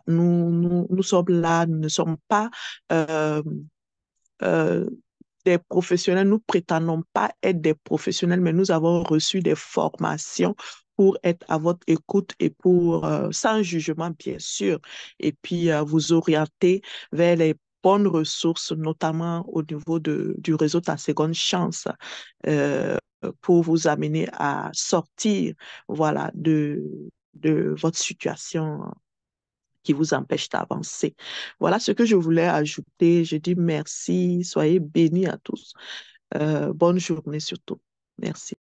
nous sommes là, nous ne sommes pas euh, euh, des professionnels, nous prétendons pas être des professionnels, mais nous avons reçu des formations pour être à votre écoute et pour, sans jugement bien sûr, et puis vous orienter vers les bonnes ressources, notamment au niveau du réseau Ta Seconde Chance, euh, pour vous amener à sortir, voilà, de votre situation qui vous empêche d'avancer. Voilà ce que je voulais ajouter. Je dis merci, soyez bénis à tous. Bonne journée surtout. Merci.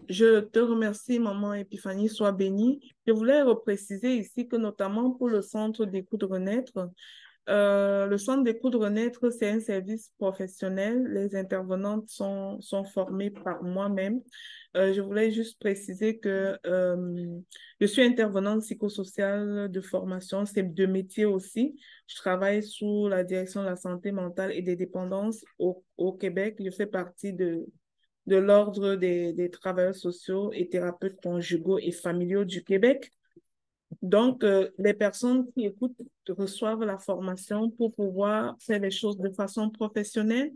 Je te remercie, maman Epiphanie, sois bénie. Je voulais repréciser ici que notamment pour le centre d'écoute Renaître, le centre d'écoute Renaître, c'est un service professionnel. Les intervenantes sont formées par moi-même. Je voulais juste préciser que je suis intervenante psychosociale de formation, c'est de métier aussi. Je travaille sous la direction de la santé mentale et des dépendances au Québec. Je fais partie de l'Ordre des travailleurs sociaux et thérapeutes conjugaux et familiaux du Québec. Donc, les personnes qui écoutent reçoivent la formation pour pouvoir faire les choses de façon professionnelle.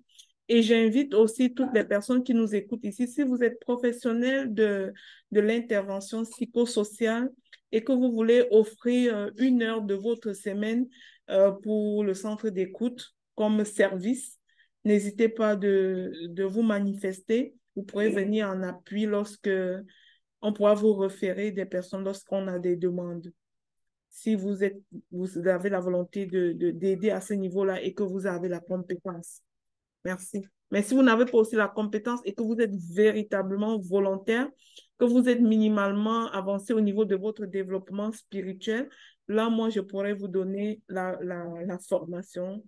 Et j'invite aussi toutes les personnes qui nous écoutent ici, si vous êtes professionnel de l'intervention psychosociale et que vous voulez offrir 1 heure de votre semaine pour le centre d'écoute comme service, n'hésitez pas de vous manifester. Vous pourrez venir en appui lorsque on pourra vous référer des personnes lorsqu'on a des demandes. Si vous avez la volonté d'aider à ce niveau-là et que vous avez la compétence. Merci. Mais si vous n'avez pas aussi la compétence et que vous êtes véritablement volontaire, que vous êtes minimalement avancé au niveau de votre développement spirituel, là, moi, je pourrais vous donner la formation,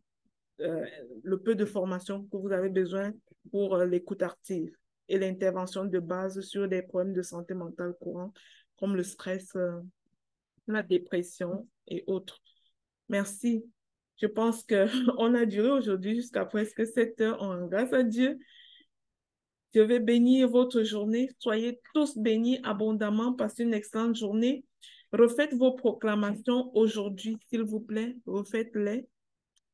euh, le peu de formation que vous avez besoin pour l'écoute active et l'intervention de base sur des problèmes de santé mentale courants comme le stress, la dépression et autres. Merci. Je pense qu'on a duré aujourd'hui jusqu'à presque 7 heures. Grâce à Dieu, je vais bénir votre journée. Soyez tous bénis abondamment. Passez une excellente journée. Refaites vos proclamations aujourd'hui, s'il vous plaît. Refaites-les.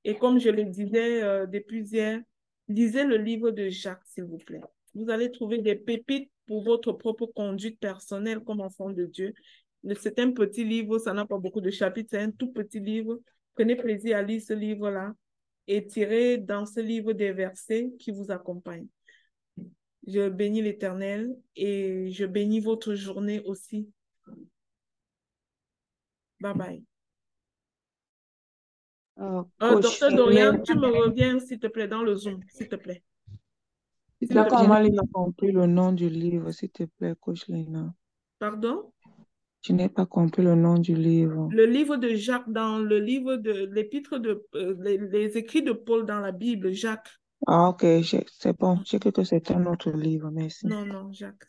Et comme je le disais depuis hier, lisez le livre de Jacques, s'il vous plaît. Vous allez trouver des pépites pour votre propre conduite personnelle comme enfant de Dieu. C'est un petit livre, ça n'a pas beaucoup de chapitres, c'est un tout petit livre. Prenez plaisir à lire ce livre-là et tirez dans ce livre des versets qui vous accompagnent. Je bénis l'Éternel et je bénis votre journée aussi. Bye bye. Coach, Docteur Dorian, tu me reviens, s'il te plaît, dans le Zoom, s'il te plaît. D'accord, je n'ai Maline. pas compris le nom du livre, s'il te plaît, Coach Lena. Pardon? Je n'ai pas compris le nom du livre. Le livre de Jacques, dans le livre de l'épître de les écrits de Paul dans la Bible, Jacques. Ah, ok, c'est bon. J'ai cru que c'était un autre livre, merci. Non, Jacques.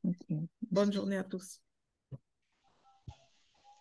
Ok. Bonne journée à tous.